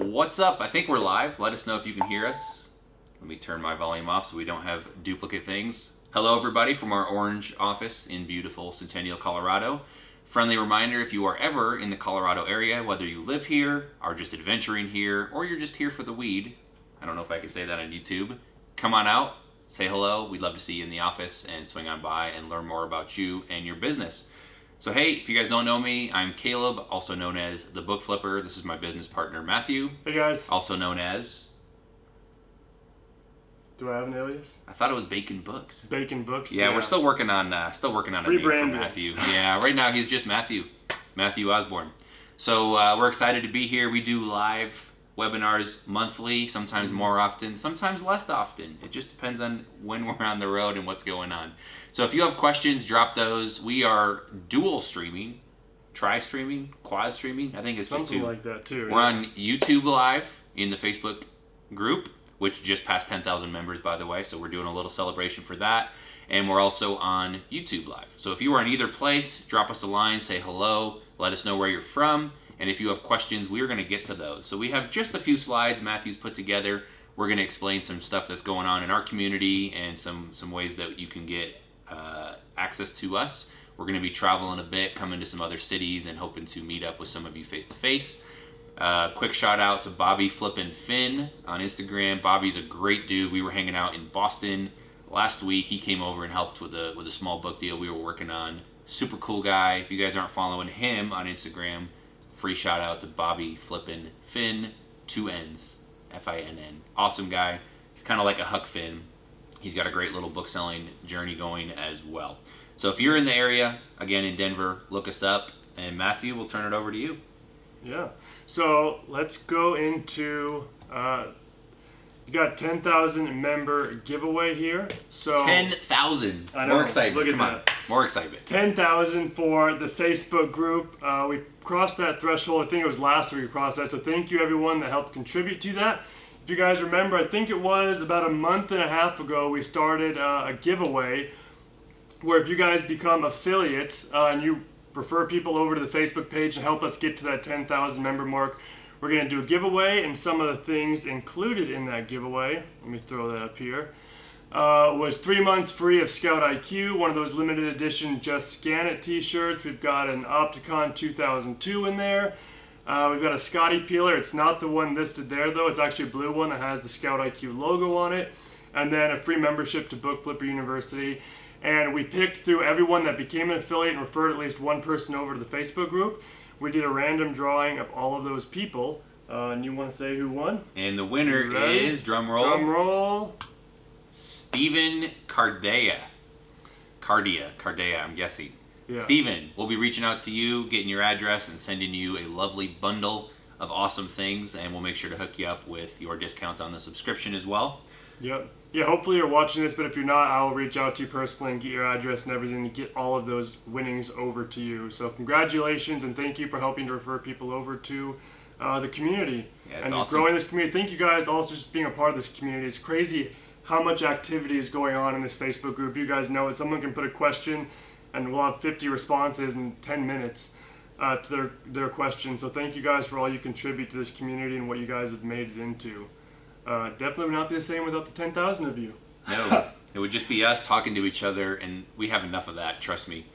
What's up? I think we're live. Let us know if you can hear us. Let me turn my volume off so we don't have duplicate things. Hello, everybody, from our orange office in beautiful Centennial, Colorado. Friendly reminder, if you are ever in the Colorado area, whether you live here, are just adventuring here, or you're just here for the weed, I don't know if I can say that on YouTube, come on out, say hello. We'd love to see you in the office and swing on by and learn more about you and your business. So hey, if you guys don't know me, I'm Caleb, also known as the Book Flipper. This is my business partner, Matthew. Hey guys. Also known as... Do I have an alias? I thought it was Bacon Books. Bacon Books? Yeah, we're still working on a name for Matthew. Yeah, right now he's just Matthew Osborn. So we're excited to be here. We do live webinars monthly, sometimes more often, sometimes less often. It just depends on when we're on the road and what's going on. So if you have questions, drop those. We are dual streaming, tri-streaming, quad streaming. I think it's just something like that too. We're on YouTube Live in the Facebook group, which just passed 10,000 members, by the way. So we're doing a little celebration for that. And we're also on YouTube Live. So if you are in either place, drop us a line, say hello, let us know where you're from. And if you have questions, we're going to get to those. So we have just a few slides Matthew's put together. We're going to explain some stuff that's going on in our community and some ways that you can get access to us. We're going to be traveling a bit, coming to some other cities and hoping to meet up with some of you face-to-face. Quick shout out to Bobby Flippin' Finn on Instagram. Bobby's a great dude. We were hanging out in Boston last week. He came over and helped with a small book deal we were working on. Super cool guy. If you guys aren't following him on Instagram, free shout out to Bobby Flippin' Finn, 2 N's, Finn. Awesome guy. He's kind of like a Huck Finn. He's got a great little book selling journey going as well. So if you're in the area, again in Denver, look us up. And Matthew, we'll turn it over to you. Yeah. So let's go into, you got 10,000 member giveaway here. So 10,000. I know. More excitement. Look at Come that. on. More excitement. 10,000 for the Facebook group. We crossed that threshold. I think it was last week we crossed that. So thank you everyone that helped contribute to that. If you guys remember, I think it was about a month and a half ago, we started a giveaway where if you guys become affiliates and you refer people over to the Facebook page and help us get to that 10,000 member mark, we're going to do a giveaway, and some of the things included in that giveaway, let me throw that up here, was 3 months free of ScoutIQ, one of those limited edition Just Scan It t-shirts. We've got an Opticon 2002 in there. We've got a Scotty peeler. It's not the one listed there though. It's actually a blue one that has the ScoutIQ logo on it. And then a free membership to Book Flipper University. And we picked through everyone that became an affiliate and referred at least one person over to the Facebook group. We did a random drawing of all of those people. And you want to say who won? And the winner is, drum roll, Stephen Cardia, I'm guessing. Yeah. Stephen, we'll be reaching out to you, getting your address, and sending you a lovely bundle of awesome things, and we'll make sure to hook you up with your discounts on the subscription as well. Yep. Yeah, hopefully you're watching this, but if you're not, I'll reach out to you personally and get your address and everything and get all of those winnings over to you. So congratulations, and thank you for helping to refer people over to the community. Yeah, and awesome. Growing this community. Thank you guys also just being a part of this community. It's crazy how much activity is going on in this Facebook group. You guys know it. Someone can put a question and we'll have 50 responses in 10 minutes to their question. So thank you guys for all you contribute to this community and what you guys have made it into. Definitely would not be the same without the 10,000 of you. No, it would just be us talking to each other, and we have enough of that, trust me.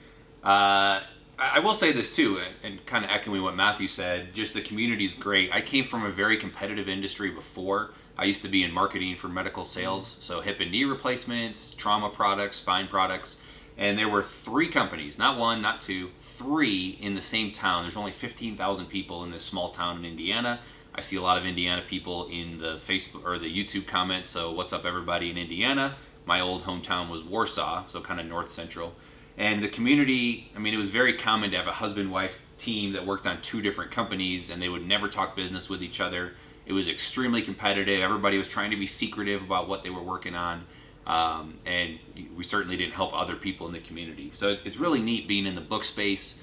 I will say this too, and kind of echoing what Matthew said, just the community is great. I came from a very competitive industry before. I used to be in marketing for medical sales, so hip and knee replacements, trauma products, spine products, and there were 3 companies, not 1, not 2, 3 in the same town. There's only 15,000 people in this small town in Indiana. I see a lot of Indiana people in the Facebook or the YouTube comments, so what's up everybody in Indiana? My old hometown was Warsaw, so kind of north central. And the community, I mean, it was very common to have a husband-wife team that worked on 2 different companies, and they would never talk business with each other. It was extremely competitive. Everybody was trying to be secretive about what they were working on, and we certainly didn't help other people in the community. So it's really neat being in the book space.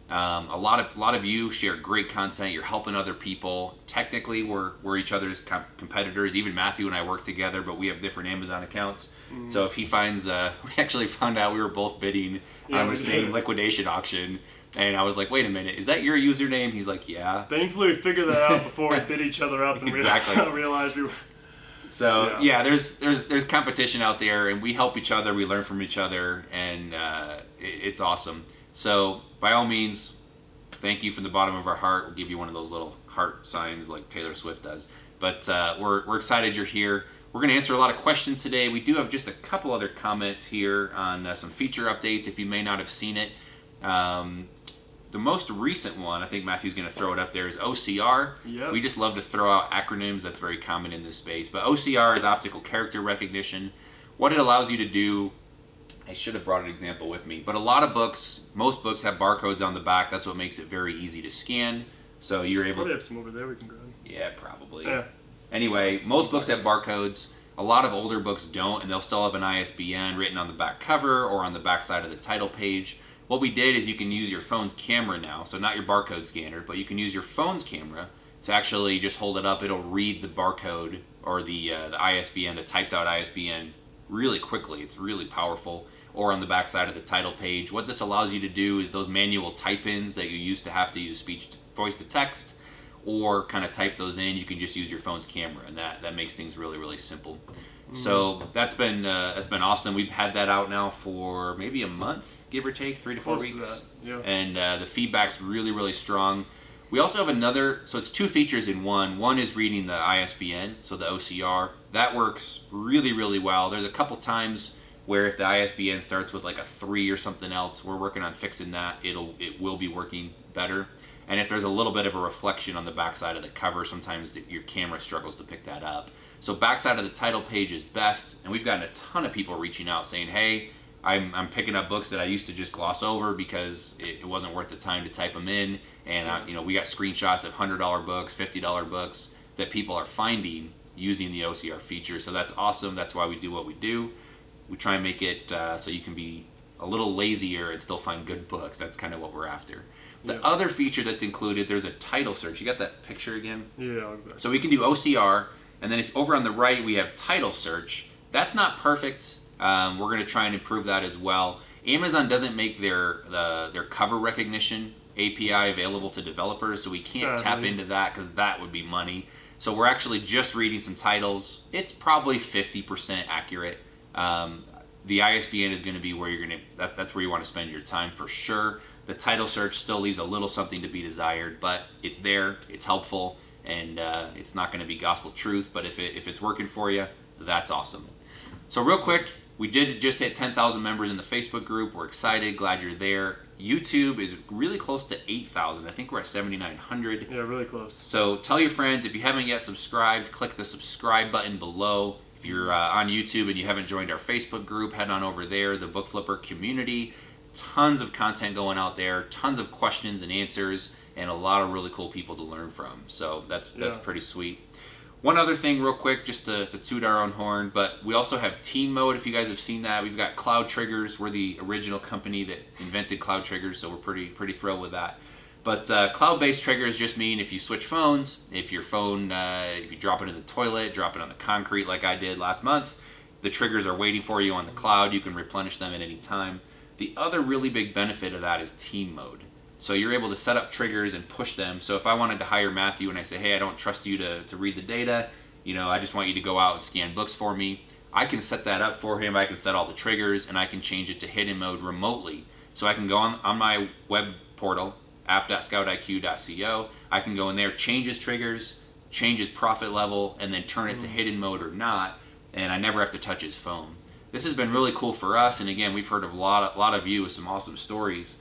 A lot of you share great content. You're helping other people. Technically, we're each other's competitors. Even Matthew and I work together, but we have different Amazon accounts. Mm-hmm. So if he finds, we actually found out we were both bidding on the same liquidation auction. And I was like, wait a minute, is that your username? He's like, yeah. Thankfully, we figured that out before we bit each other up and Exactly. realized we were. So yeah, there's competition out there, and we help each other, we learn from each other, and it's awesome. So by all means, thank you from the bottom of our heart. We'll give you one of those little heart signs like Taylor Swift does. But we're excited you're here. We're going to answer a lot of questions today. We do have just a couple other comments here on some feature updates if you may not have seen it. The most recent one, I think Matthew's going to throw it up there, is OCR. Yep. We just love to throw out acronyms. That's very common in this space. But OCR is optical character recognition. What it allows you to do, I should have brought an example with me, but a lot of books, most books have barcodes on the back. That's what makes it very easy to scan. So you're able to... have some over there we can grab. Yeah, probably. Yeah. Anyway, most books have barcodes. A lot of older books don't, and they'll still have an ISBN written on the back cover or on the back side of the title page. What we did is you can use your phone's camera now, so not your barcode scanner, but you can use your phone's camera to actually just hold it up. It'll read the barcode or the ISBN, the typed out ISBN, really quickly. It's really powerful. Or on the back side of the title page. What this allows you to do is those manual type-ins that you used to have to use voice to text or kind of type those in, you can just use your phone's camera, and that makes things really, really simple. So that's been awesome. We've had that out now for maybe a month, give or take, 3 to 4 weeks. To that. Yeah. And the feedback's really, really strong. We also have another, so it's 2 features in one. One is reading the ISBN, so the OCR. That works really, really well. There's a couple times where if the ISBN starts with like a 3 or something else, we're working on fixing that. It will be working better. And if there's a little bit of a reflection on the backside of the cover, sometimes your camera struggles to pick that up. So backside of the title page is best, and we've gotten a ton of people reaching out saying, hey, I'm picking up books that I used to just gloss over because it wasn't worth the time to type them in. And we got screenshots of $100 books, $50 books that people are finding using the OCR feature. So that's awesome. That's why we do what we do. We try and make it so you can be a little lazier and still find good books. That's kind of what we're after. The other feature that's included, there's a title search. You got that picture again? Yeah. So we can do OCR, and then if over on the right we have title search. That's not perfect. We're going to try and improve that as well. Amazon doesn't make their cover recognition API available to developers, so we can't tap into that because that would be money. So we're actually just reading some titles. It's probably 50% accurate. The ISBN is going to be where you're going to, that's where you want to spend your time for sure. The title search still leaves a little something to be desired, but it's there, it's helpful, and it's not going to be gospel truth, but if it's working for you, that's awesome. So real quick, we did just hit 10,000 members in the Facebook group. We're excited, glad you're there. YouTube is really close to 8,000. I think we're at 7,900. Yeah, really close. So tell your friends, if you haven't yet subscribed, click the subscribe button below. If you're on YouTube and you haven't joined our Facebook group, head on over there, the Book Flipper community. Tons of content going out there, tons of questions and answers, and a lot of really cool people to learn from. So that's pretty sweet. One other thing real quick, just to toot our own horn, but we also have team mode, if you guys have seen that. We've got cloud triggers. We're the original company that invented cloud triggers, so we're pretty thrilled with that. But cloud-based triggers just mean if you switch phones, if your phone, if you drop it in the toilet, drop it on the concrete like I did last month, the triggers are waiting for you on the cloud. You can replenish them at any time. The other really big benefit of that is team mode. So you're able to set up triggers and push them. So if I wanted to hire Matthew and I say, hey, I don't trust you to read the data, I just want you to go out and scan books for me, I can set that up for him. I can set all the triggers, and I can change it to hidden mode remotely. So I can go on my web portal, app.scoutiq.co. I can go in there, change his triggers, change his profit level, and then turn it to hidden mode or not, and I never have to touch his phone. This has been really cool for us, and again, we've heard of a lot of you with some awesome stories.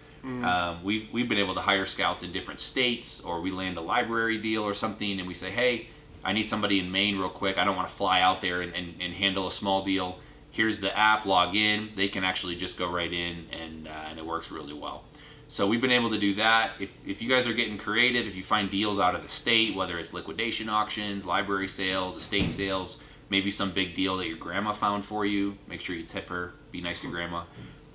We've been able to hire scouts in different states, or we land a library deal or something, and we say, hey, I need somebody in Maine real quick. I don't want to fly out there and handle a small deal. Here's the app, log in. They can actually just go right in, and it works really well. So we've been able to do that. If you guys are getting creative, if you find deals out of the state, whether it's liquidation auctions, library sales, estate sales, maybe some big deal that your grandma found for you, make sure you tip her, be nice to grandma.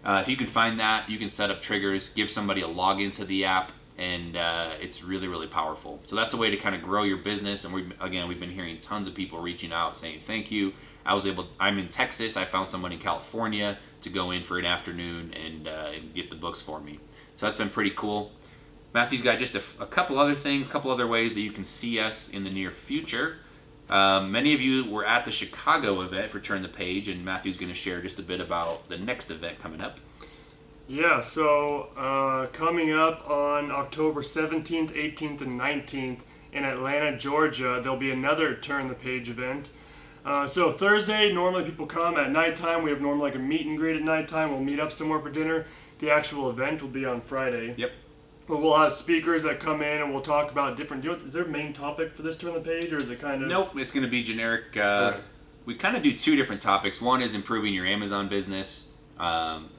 If you can find that, you can set up triggers, give somebody a login to the app, and it's really, really powerful. So that's a way to kind of grow your business. And we've been hearing tons of people reaching out saying thank you. I'm in Texas. I found someone in California to go in for an afternoon and get the books for me. So that's been pretty cool. Matthew's got just a couple other things, a couple other ways that you can see us in the near future. Many of you were at the Chicago event for Turn the Page, and Matthew's going to share just a bit about the next event coming up. Yeah, so coming up on October 17th, 18th, and 19th in Atlanta, Georgia, there'll be another Turn the Page event. So Thursday, normally people come at nighttime. We have normally like a meet and greet at nighttime. We'll meet up somewhere for dinner. The actual event will be on Friday. Yep. But we'll have speakers that come in and we'll talk about different. Is there a main topic for this Turn the Page, or is it kind of? Nope, it's going to be generic. Okay. We kind of do two different topics. One is improving your Amazon business,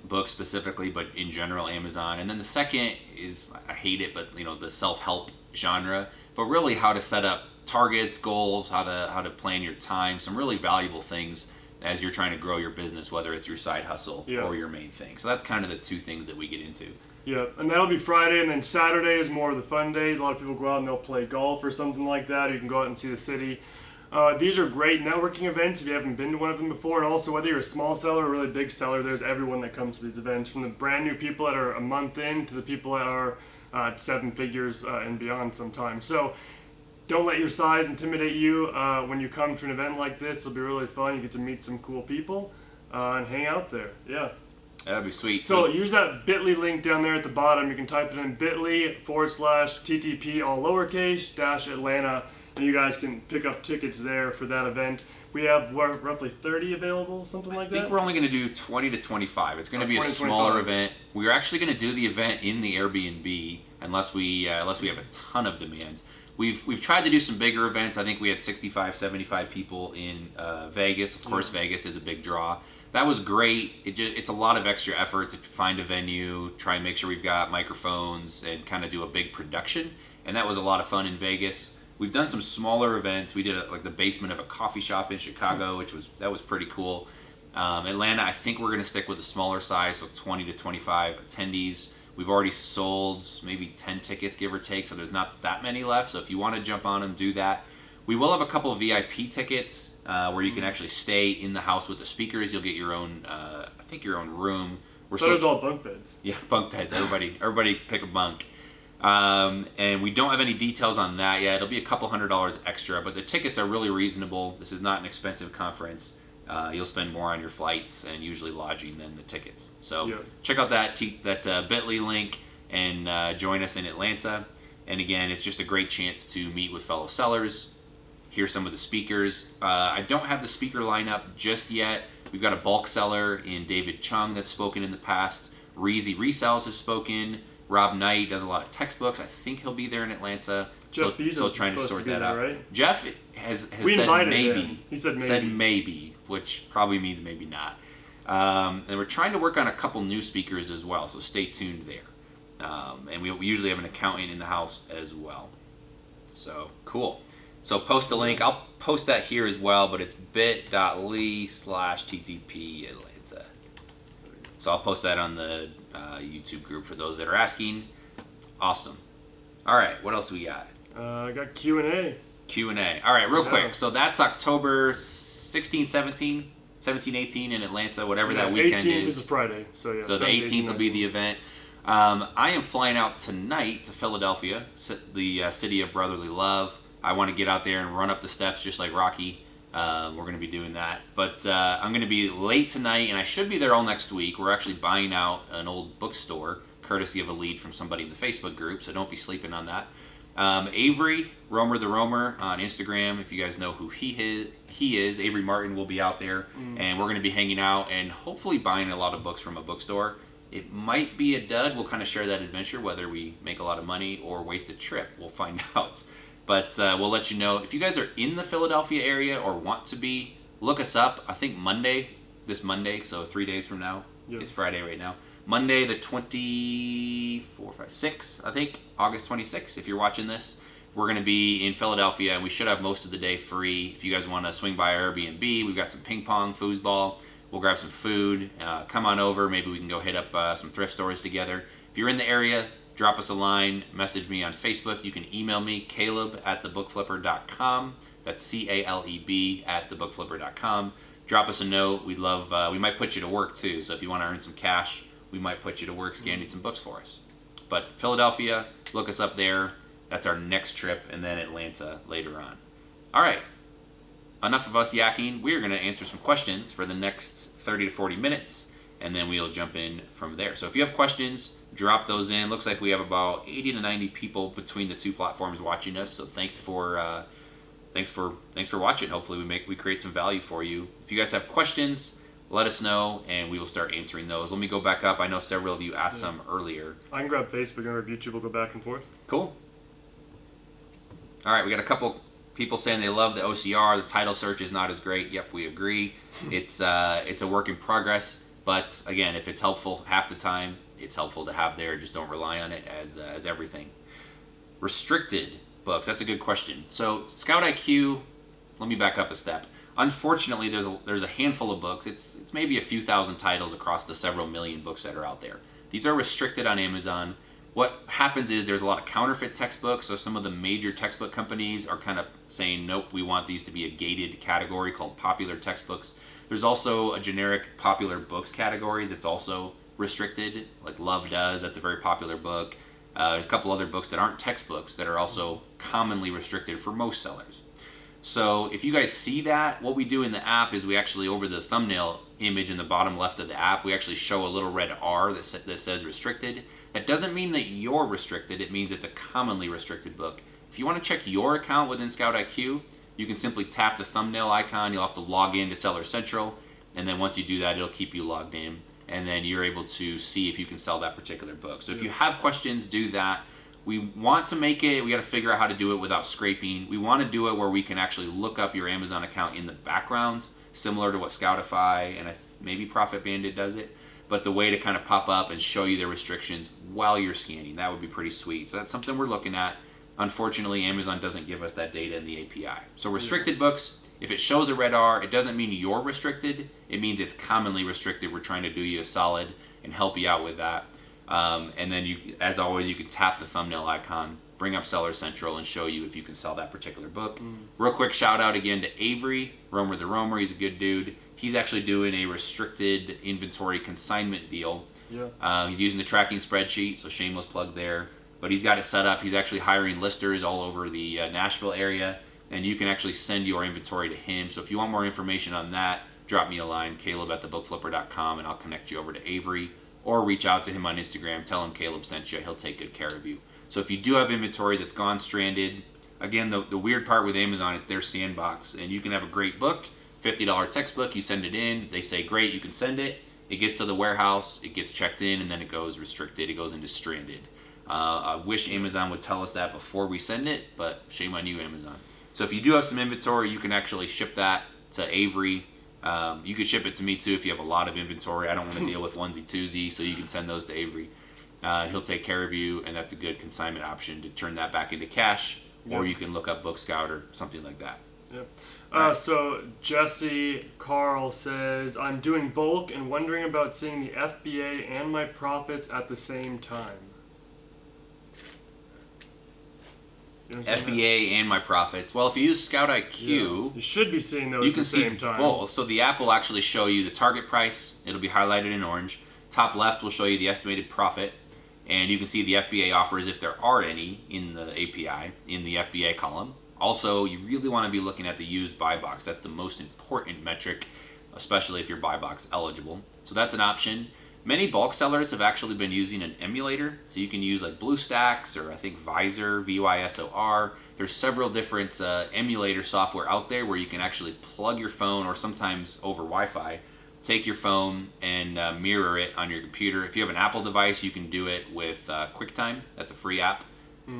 books specifically, but in general Amazon. And then the second is, I hate it, but the self-help genre. But really, how to set up targets, goals, how to plan your time. Some really valuable things as you're trying to grow your business, whether it's your side hustle or your main thing. So that's kind of the two things that we get into. Yeah, and that'll be Friday, and then Saturday is more of the fun day. A lot of people go out and they'll play golf or something like that. Or you can go out and see the city. These are great networking events if you haven't been to one of them before. And also, whether you're a small seller or a really big seller, there's everyone that comes to these events, from the brand new people that are a month in to the people that are at 7 figures and beyond sometimes. So don't let your size intimidate you when you come to an event like this. It'll be really fun. You get to meet some cool people and hang out there. Yeah. That'd be sweet. So use that bit.ly link down there at the bottom. You can type it in bit.ly/TTP, all lowercase, -Atlanta, and you guys can pick up tickets there for that event. We have roughly 30 available, something like that? I think we're only going to do 20 to 25. It's going to be a 20, smaller 25. event. We're actually going to do the event in the Airbnb unless we have a ton of demand. We've tried to do some bigger events. I think we had 65, 75 people in Vegas. Of course, Vegas is a big draw. That was great. It's a lot of extra effort to find a venue, try and make sure we've got microphones, and kind of do a big production. And that was a lot of fun in Vegas. We've done some smaller events. We did like the basement of a coffee shop in Chicago, that was pretty cool. Atlanta, I think we're going to stick with a smaller size, so 20 to 25 attendees. We've already sold maybe 10 tickets, give or take, so there's not that many left. So if you want to jump on them, do that. We will have a couple of VIP tickets where you can actually stay in the house with the speakers. You'll get your own, your own room. There's all bunk beds. Yeah, bunk beds. Everybody pick a bunk. And we don't have any details on that yet. It'll be a couple $100 extra, but the tickets are really reasonable. This is not an expensive conference. You'll spend more on your flights and usually lodging than the tickets. So check out that bit.ly link and join us in Atlanta. And again, it's just a great chance to meet with fellow sellers, hear some of the speakers. I don't have the speaker lineup just yet. We've got a bulk seller in David Chung that's spoken in the past. Reezy Resells has spoken. Rob Knight does a lot of textbooks. I think he'll be there in Atlanta. Jeff Bezos still trying to sort that out. Right? Jeff has we said maybe. Him. He said maybe. Said maybe, which probably means maybe not. And we're trying to work on a couple new speakers as well, so stay tuned there. And we usually have an accountant in the house as well. So cool. So post a link. I'll post that here as well, but it's bit.ly/TTP Atlanta. So I'll post that on the YouTube group for those that are asking. Awesome. All right, what else do we got? I got Q&A. Q&A. All right, real quick. So that's October 16, 17, 18 in Atlanta, whatever that weekend 18th is. is a Friday. So yeah. So the 18th will be the event. I am flying out tonight to Philadelphia, the city of brotherly love. I want to get out there and run up the steps just like Rocky. We're going to be doing that. But I'm going to be late tonight, and I should be there all next week. We're actually buying out an old bookstore, courtesy of a lead from somebody in the Facebook group, so don't be sleeping on that. Avery, Romer the Romer, on Instagram, if you guys know who he is. Avery Martin will be out there, and we're going to be hanging out and hopefully buying a lot of books from a bookstore. It might be a dud. We'll kind of share that adventure, whether we make a lot of money or waste a trip. We'll find out. But we'll let you know. If you guys are in the Philadelphia area or want to be, look us up. I think this Monday, so 3 days from now. Yep. It's Friday right now. Monday the 6th, I think, August 26th, if you're watching this. We're going to be in Philadelphia, and we should have most of the day free. If you guys want to swing by our Airbnb, we've got some ping pong, foosball. We'll grab some food. Come on over. Maybe we can go hit up some thrift stores together. If you're in the area, drop us a line, message me on Facebook. You can email me, caleb@thebookflipper.com. That's CALEB @thebookflipper.com. Drop us a note. We'd love, we might put you to work too. So if you want to earn some cash, we might put you to work scanning some books for us. But Philadelphia, look us up there. That's our next trip, and then Atlanta later on. All right, enough of us yakking. We're going to answer some questions for the next 30 to 40 minutes, and then we'll jump in from there. So if you have questions, drop those in. Looks like we have about 80 to 90 people between the two platforms watching us. So thanks for watching. Hopefully we create some value for you. If you guys have questions, let us know, and we will start answering those. Let me go back up. I know several of you asked some earlier. I can grab Facebook and grab YouTube. We'll go back and forth. Cool. All right, we got a couple people saying they love the OCR. The title search is not as great. Yep, we agree. It's a work in progress. But again, if it's helpful half the time, it's helpful to have there. Just don't rely on it as everything. Restricted books. That's a good question. So ScoutIQ, let me back up a step. Unfortunately, there's a handful of books. It's maybe a few thousand titles across the several million books that are out there. These are restricted on Amazon. What happens is there's a lot of counterfeit textbooks, so some of the major textbook companies are kind of saying, nope, we want these to be a gated category called popular textbooks. There's also a generic popular books category that's also restricted, like Love Does. That's a very popular book. There's a couple other books that aren't textbooks that are also commonly restricted for most sellers. So if you guys see that, what we do in the app is we actually, over the thumbnail image in the bottom left of the app, we actually show a little red R that says restricted. That doesn't mean that you're restricted. It means it's a commonly restricted book. If you want to check your account within ScoutIQ, you can simply tap the thumbnail icon. You'll have to log in to Seller Central, and then once you do that, it'll keep you logged in, and then you're able to see if you can sell that particular book. So if you have questions, do that. We want to make it, we got to figure out how to do it without scraping. We want to do it where we can actually look up your Amazon account in the background, similar to what Scoutify and maybe Profit Bandit does it. But the way to kind of pop up and show you the restrictions while you're scanning, that would be pretty sweet. So that's something we're looking at. Unfortunately, Amazon doesn't give us that data in the API. So restricted books, if it shows a red R, it doesn't mean you're restricted. It means it's commonly restricted. We're trying to do you a solid and help you out with that. And then, as always, you can tap the thumbnail icon, bring up Seller Central, and show you if you can sell that particular book. Real quick shout out again to Avery, Romer the Romer. He's a good dude. He's actually doing a restricted inventory consignment deal. Yeah. He's using the tracking spreadsheet, so shameless plug there. But he's got it set up. He's actually hiring listers all over the Nashville area, and you can actually send your inventory to him. So if you want more information on that, drop me a line, caleb@thebookflipper.com, and I'll connect you over to Avery. Or reach out to him on Instagram, tell him Caleb sent you, he'll take good care of you. So if you do have inventory that's gone stranded, again, the weird part with Amazon, it's their sandbox, and you can have a great book, $50 textbook, you send it in, they say great, you can send it, it gets to the warehouse, it gets checked in, and then it goes restricted, it goes into stranded. I wish Amazon would tell us that before we send it, but shame on you, Amazon. So if you do have some inventory, you can actually ship that to Avery. You could ship it to me too if you have a lot of inventory. I don't want to deal with onesie twosie, so you can send those to Avery. He'll take care of you, and that's a good consignment option to turn that back into cash, or you can look up Book Scout or something like that. Yep. So Jesse Carl says, I'm doing bulk and wondering about seeing the FBA and my profits at the same time. FBA and my profits. Well, if you use ScoutIQ, you should be seeing those you at can the same see time. both. So the app will actually show you the target price. It'll be highlighted in orange. Top left will show you the estimated profit, and you can see the FBA offers if there are any in the API in the FBA column. Also, you really want to be looking at the used buy box. That's the most important metric, especially if you're buy box eligible. So that's an option. Many bulk sellers have actually been using an emulator, so you can use like BlueStacks or I think Visor, VYSOR. There's several different emulator software out there where you can actually plug your phone, or sometimes over Wi-Fi, take your phone and mirror it on your computer. If you have an Apple device, you can do it with QuickTime. That's a free app,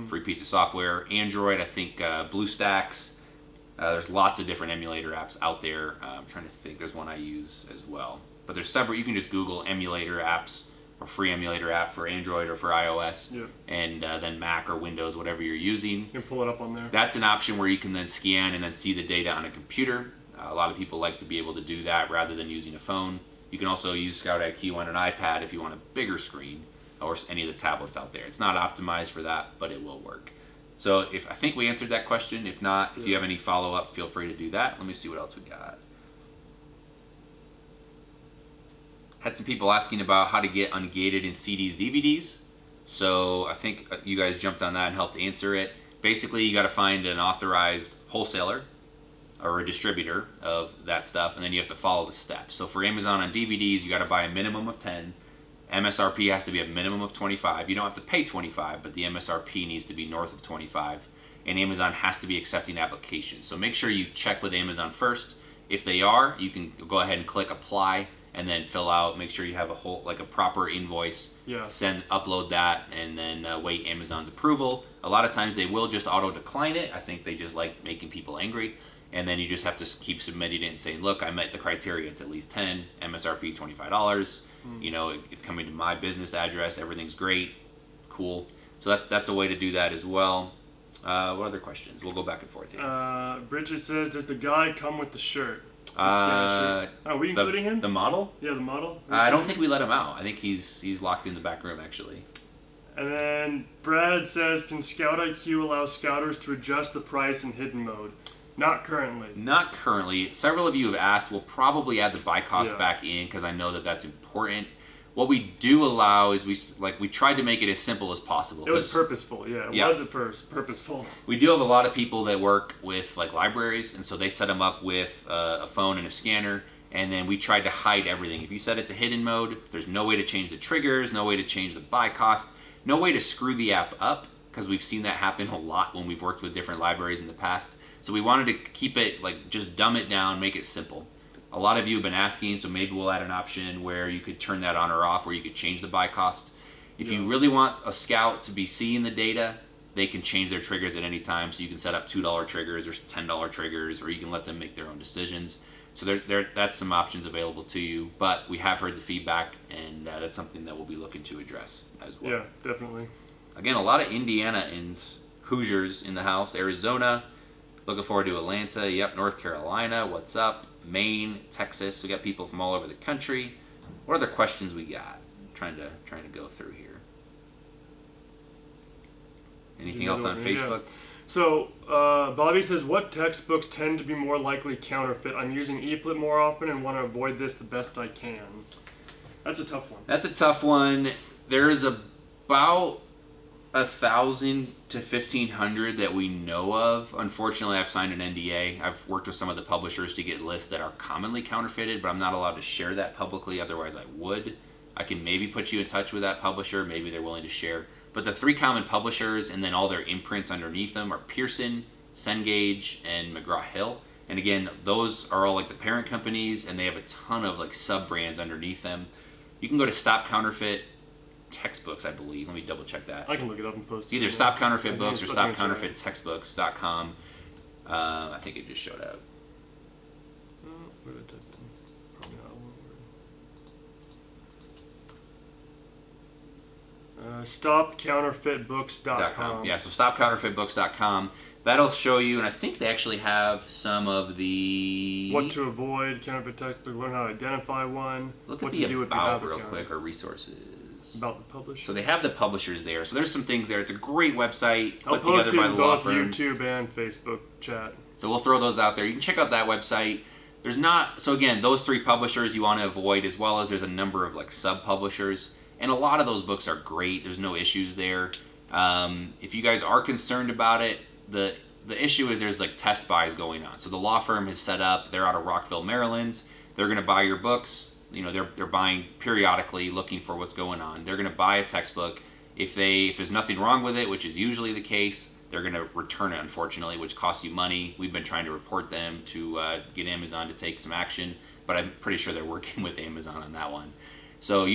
free piece of software. Android, I think BlueStacks. There's lots of different emulator apps out there. I'm trying to think. There's one I use as well. But there's several. You can just Google emulator apps or free emulator app for Android or for iOS, and then Mac or Windows, whatever you're using. You can pull it up on there. That's an option where you can then scan and then see the data on a computer. A lot of people like to be able to do that rather than using a phone. You can also use ScoutIQ on an iPad if you want a bigger screen. or any of the tablets out there. It's not optimized for that, but it will work. So I think we answered that question. If not, if you have any follow-up, feel free to do that. Let me see what else we got. Had some people asking about how to get ungated in CDs, DVDs. So I think you guys jumped on that and helped answer it. Basically, you got to find an authorized wholesaler or a distributor of that stuff, and then you have to follow the steps. So for Amazon on DVDs, you got to buy a minimum of 10. MSRP has to be a minimum of 25. You don't have to pay 25, but the MSRP needs to be north of 25. And Amazon has to be accepting applications. So make sure you check with Amazon first. If they are, you can go ahead and click apply and then fill out. Make sure you have a proper invoice. Yeah. Upload that, and then wait Amazon's approval. A lot of times they will just auto decline it. I think they just like making people angry. And then you just have to keep submitting it and saying, look, I met the criteria. It's at least 10, MSRP $25. You know, it's coming to my business address. Everything's great. Cool. So that's a way to do that as well. What other questions? We'll go back and forth here. Bridget says, does the guy come with the shirt? Are we including him? The model? Yeah, the model. I don't think we let him out. I think he's locked in the back room, actually. And then Brad says, can ScoutIQ allow scouters to adjust the price in hidden mode? Not currently. Not currently. Several of you have asked. We'll probably add the buy cost back in because I know that's important. What we do allow is we tried to make it as simple as possible. It was purposeful, yeah. It was at first purposeful. We do have a lot of people that work with like libraries, and so they set them up with a phone and a scanner, and then we tried to hide everything. If you set it to hidden mode, there's no way to change the triggers, no way to change the buy cost, no way to screw the app up, because we've seen that happen a lot when we've worked with different libraries in the past. So we wanted to keep it, just dumb it down, make it simple. A lot of you have been asking, so maybe we'll add an option where you could turn that on or off, where you could change the buy cost. If you really want a scout to be seeing the data, they can change their triggers at any time. So you can set up $2 triggers or $10 triggers, or you can let them make their own decisions. So that's some options available to you. But we have heard the feedback, and that's something that we'll be looking to address as well. Yeah, definitely. Again, a lot of Indiana-ins, Hoosiers in the house, Arizona. Looking forward to Atlanta. Yep, North Carolina. What's up? Maine, Texas. We got people from all over the country. What other questions we got? Trying to go through here. Anything else on Facebook? So Bobby says, what textbooks tend to be more likely counterfeit? I'm using eFlip more often and want to avoid this the best I can. That's a tough one. That's a tough one. There's about 1,000 to 1,500 that we know of. Unfortunately, I've signed an NDA. I've worked with some of the publishers to get lists that are commonly counterfeited, but I'm not allowed to share that publicly. Otherwise, I would. I can maybe put you in touch with that publisher. Maybe they're willing to share. But the 3 common publishers and then all their imprints underneath them are Pearson, Cengage, and McGraw-Hill. And again, those are all like the parent companies, and they have a ton of like sub-brands underneath them. You can go to Stop Counterfeit Textbooks, I believe. Let me double check that. I can look it up and post it. Either Stop Counterfeit Books or StopCounterfeitTextbooks.com. I think it just showed up. Probably not one word. StopCounterfeitBooks.com. Yeah, so StopCounterfeitBooks.com. That'll show you, and I think they actually have some of the... What to avoid, counterfeit textbook, learn how to identify one. Look what at to the do about real quick, or resources. About the publisher. So they have the publishers there. So there's some things there. It's a great website I'll put together by the law firm. YouTube and Facebook chat. So we'll throw those out there. You can check out that website. There's not, so again, those 3 publishers you want to avoid, as well as there's a number of like sub-publishers. And a lot of those books are great. There's no issues there. If you guys are concerned about it, the issue is there's like test buys going on. So the law firm has set up, they're out of Rockville, Maryland. They're going to buy your books. You know, they're buying periodically, looking for what's going on. They're going to buy a textbook. If there's nothing wrong with it, which is usually the case, they're going to return it, unfortunately, which costs you money. We've been trying to report them to get Amazon to take some action, but I'm pretty sure they're working with Amazon on that one. So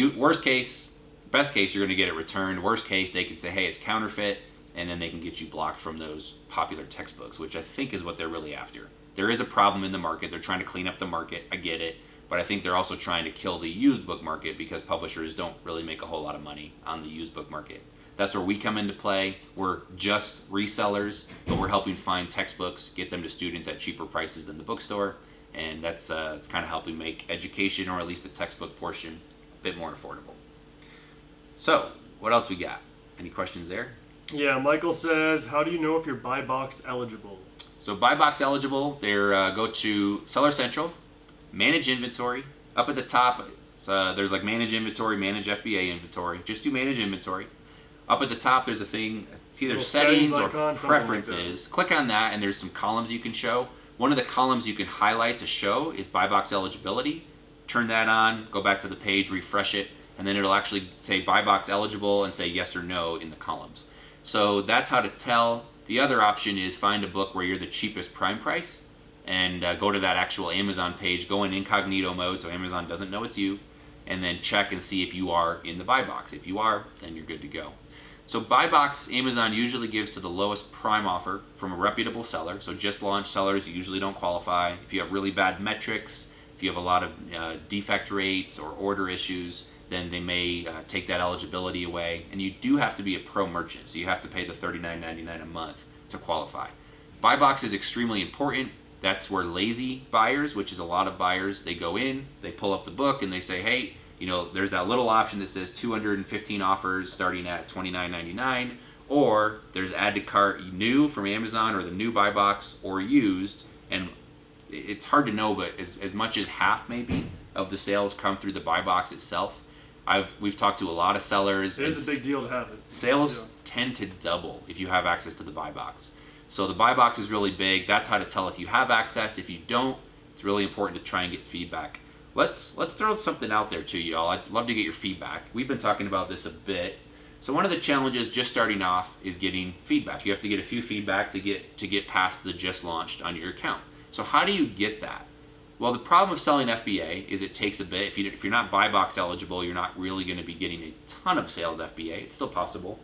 best case, you're going to get it returned. Worst case, they can say, hey, it's counterfeit, and then they can get you blocked from those popular textbooks, which I think is what they're really after. There is a problem in the market. They're trying to clean up the market. I get it. But I think they're also trying to kill the used book market because publishers don't really make a whole lot of money on the used book market. That's where we come into play. We're just resellers, but we're helping find textbooks, get them to students at cheaper prices than the bookstore, and that's kind of helping make education, or at least the textbook portion, a bit more affordable. So, What else we got? Any questions there? Yeah, Michael says, how do you know if you're buy box eligible? So buy box eligible, go to Seller Central, manage inventory. Up at the top, there's like manage inventory, manage FBA inventory. Just do manage inventory. Up at the top, there's a thing, it's either settings or icon, preferences. Click on that, and there's some columns you can show. One of the columns you can highlight to show is buy box eligibility. Turn that on, go back to the page, refresh it, and then it'll actually say buy box eligible and say yes or no in the columns. So that's how to tell. The other option is find a book where you're the cheapest prime price and go to that actual Amazon page, go in incognito mode so Amazon doesn't know it's you, and then check and see if you are in the buy box. If you are, then you're good to go. So buy box, Amazon usually gives to the lowest prime offer from a reputable seller. So just launched sellers usually don't qualify. If you have really bad metrics, if you have a lot of defect rates or order issues, then they may take that eligibility away. And you do have to be a pro merchant, so you have to pay the $39.99 a month to qualify. Buy box is extremely important. That's where lazy buyers, which is a lot of buyers, they go in, they pull up the book, and they say, hey, there's that little option that says 215 offers starting at $29.99, or there's add to cart new from Amazon, or the new buy box, or used. And it's hard to know, but as much as half maybe of the sales come through the buy box itself. We've talked to a lot of sellers. It is a big deal to have it. Sales tend to double if you have access to the buy box. So the buy box is really big. That's how to tell if you have access. If you don't, it's really important to try and get feedback. Let's throw something out there to y'all. I'd love to get your feedback. We've been talking about this a bit. So one of the challenges just starting off is getting feedback. You have to get a few feedback to get past the just launched on your account. So how do you get that? Well, the problem of selling FBA is it takes a bit. If you're not buy box eligible, you're not really going to be getting a ton of sales FBA. It's still possible.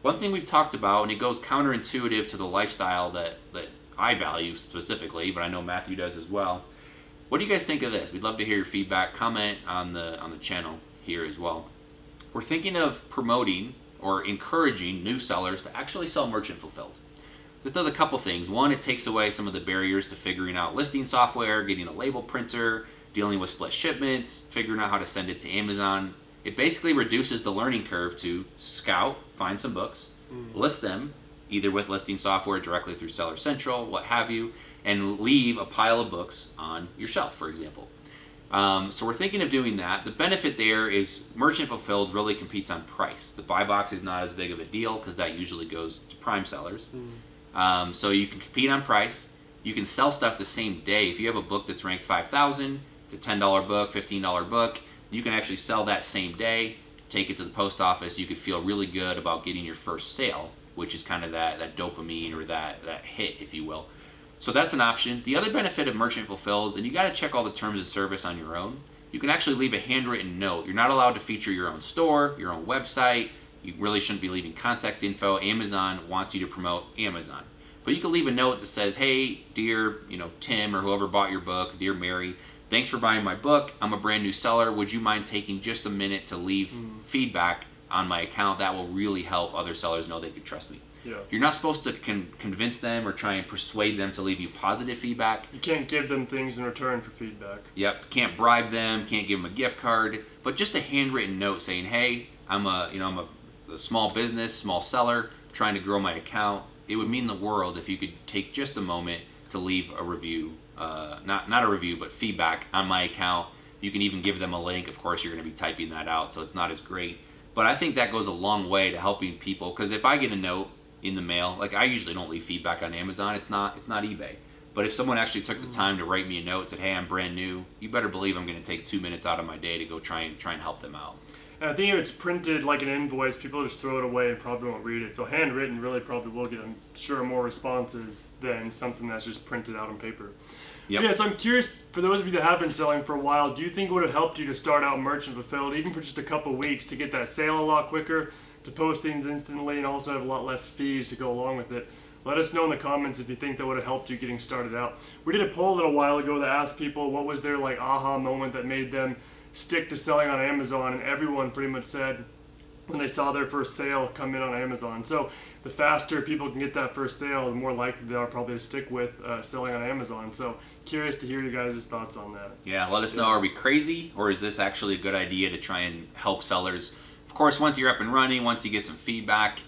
One thing we've talked about, and it goes counterintuitive to the lifestyle that I value specifically, but I know Matthew does as well. What do you guys think of this? We'd love to hear your feedback. Comment on the channel here as well. We're thinking of promoting or encouraging new sellers to actually sell merchant fulfilled. This does a couple things. One, it takes away some of the barriers to figuring out listing software, getting a label printer, dealing with split shipments, figuring out how to send it to Amazon. It basically reduces the learning curve to scout, find some books, list them, either with listing software directly through Seller Central, what have you, and leave a pile of books on your shelf, for example. So we're thinking of doing that. The benefit there is merchant fulfilled really competes on price. The buy box is not as big of a deal because that usually goes to prime sellers. So you can compete on price. You can sell stuff the same day. If you have a book that's ranked 5,000, it's a $10 book, $15 book, you can actually sell that same day, take it to the post office. You could feel really good about getting your first sale, which is kind of that dopamine or that hit, if you will. So that's an option. The other benefit of merchant fulfilled, and you got to check all the terms of service on your own, you can actually leave a handwritten note. You're not allowed to feature your own store, your own website. You really shouldn't be leaving contact info. Amazon wants you to promote Amazon. But you can leave a note that says, hey, dear Tim or whoever bought your book, dear Mary, thanks for buying my book. I'm a brand new seller. Would you mind taking just a minute to leave feedback on my account? That will really help other sellers know they can trust me. Yeah. You're not supposed to convince them or try and persuade them to leave you positive feedback. You can't give them things in return for feedback. Yep. Can't bribe them. Can't give them a gift card. But just a handwritten note saying, hey, I'm a small business, small seller, trying to grow my account. It would mean the world if you could take just a moment to leave a review, not a review, but feedback on my account. You can even give them a link. Of course, you're going to be typing that out, so it's not as great. But I think that goes a long way to helping people, because if I get a note in the mail, like I usually don't leave feedback on Amazon. It's not eBay. But if someone actually took the time to write me a note, said, hey, I'm brand new, you better believe I'm going to take 2 minutes out of my day to go try and help them out. And I think if it's printed like an invoice, people just throw it away and probably won't read it. So handwritten really probably will get, I'm sure, more responses than something that's just printed out on paper. Yep. Yeah, so I'm curious, for those of you that have been selling for a while, do you think it would have helped you to start out merchant fulfilled, even for just a couple weeks, to get that sale a lot quicker, to post things instantly, and also have a lot less fees to go along with it? Let us know in the comments if you think that would have helped you getting started out. We did a poll a little while ago that asked people what was their aha moment that made them stick to selling on Amazon, and everyone pretty much said when they saw their first sale come in on Amazon. So the faster people can get that first sale, the more likely they are probably to stick with selling on Amazon. So curious to hear you guys' thoughts on that. Yeah, let us know. Are we crazy, or is this actually a good idea to try and help sellers Of course, once you're up and running, once you get some feedback,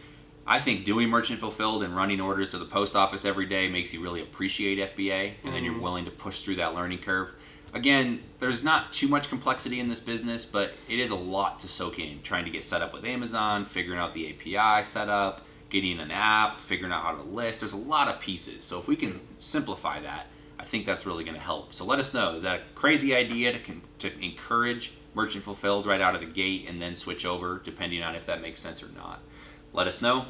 I think doing merchant fulfilled and running orders to the post office every day makes you really appreciate FBA, and then you're willing to push through that learning curve. Again, there's not too much complexity in this business, but it is a lot to soak in. Trying to get set up with Amazon, figuring out the API setup, getting an app, figuring out how to list. There's a lot of pieces. So if we can simplify that, I think that's really going to help. So let us know. Is that a crazy idea to encourage merchant fulfilled right out of the gate and then switch over, depending on if that makes sense or not? Let us know.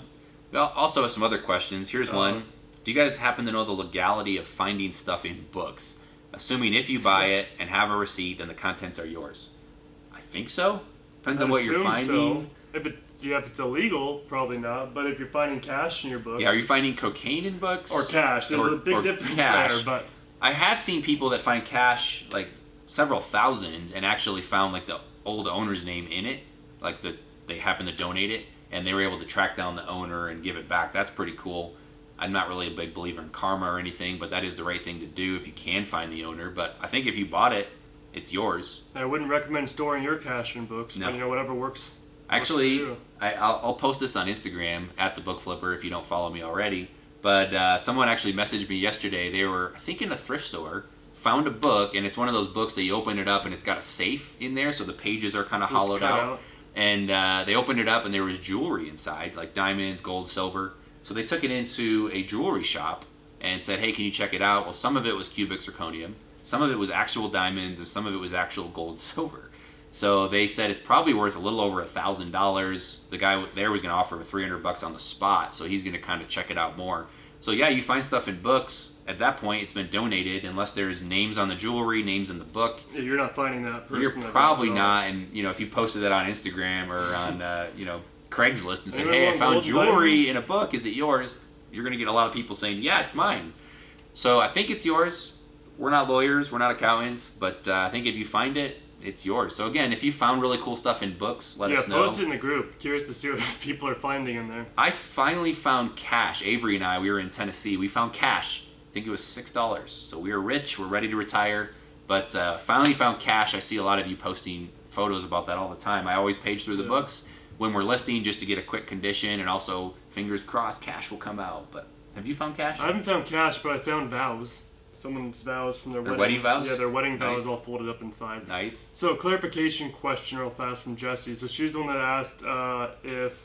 We also have some other questions. Here's one. Do you guys happen to know the legality of finding stuff in books? Assuming if you buy it and have a receipt, then the contents are yours. I think so. Depends on what you're finding. So. If it's illegal, probably not. But if you're finding cash in your books. Yeah, are you finding cocaine in books? Or cash. There's a big difference there. But I have seen people that find cash, like several thousand, and actually found like the old owner's name in it. Like they happened to donate it, and they were able to track down the owner and give it back. That's pretty cool. I'm not really a big believer in karma or anything, but that is the right thing to do if you can find the owner. But I think if you bought it, it's yours. I wouldn't recommend storing your cash in books, no. But whatever works. Actually, I'll post this on Instagram at the Book Flipper if you don't follow me already. But someone actually messaged me yesterday. They were, I think, in a thrift store, found a book, and it's one of those books that you open it up and it's got a safe in there, so the pages are kind of hollowed out. And they opened it up and there was jewelry inside, like diamonds, gold, silver. So they took it into a jewelry shop and said, hey, can you check it out? Well, some of it was cubic zirconium, some of it was actual diamonds, and some of it was actual gold, silver. So they said it's probably worth a little over $1,000. The guy there was going to offer him $300 on the spot, so he's going to kind of check it out more. So yeah, you find stuff in books. At that point, it's been donated, unless there's names on the jewelry, names in the book. Yeah, you're not finding that person. You're probably not, and if you posted that on Instagram or on Craigslist and said, hey, I found jewelry in a book, is it yours? You're going to get a lot of people saying, yeah, it's mine. So I think it's yours. We're not lawyers, we're not accountants, but I think if you find it, it's yours. So again, if you found really cool stuff in books, let us know. Yeah, post it in the group. Curious to see what people are finding in there. I finally found cash. Avery and I, we were in Tennessee. We found cash. I think it was $6. So we were rich. We're ready to retire. But finally found cash. I see a lot of you posting photos about that all the time. I always page through the books when we're listing just to get a quick condition, and also fingers crossed cash will come out. But have you found cash? I haven't found cash, but I found vows. Someone's vows from their wedding vows? Yeah, their wedding vows all folded up inside. Nice. So clarification question real fast from Jessie. So she's the one that asked if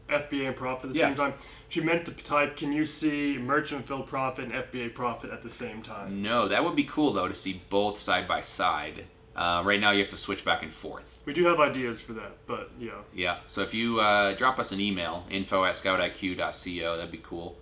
FBA and profit at the same time. She meant to type, can you see merchant filled profit and FBA profit at the same time? No, that would be cool though to see both side by side. Right now you have to switch back and forth. We do have ideas for that, but yeah. Yeah, so if you drop us an email, info@scoutiq.co, that'd be cool.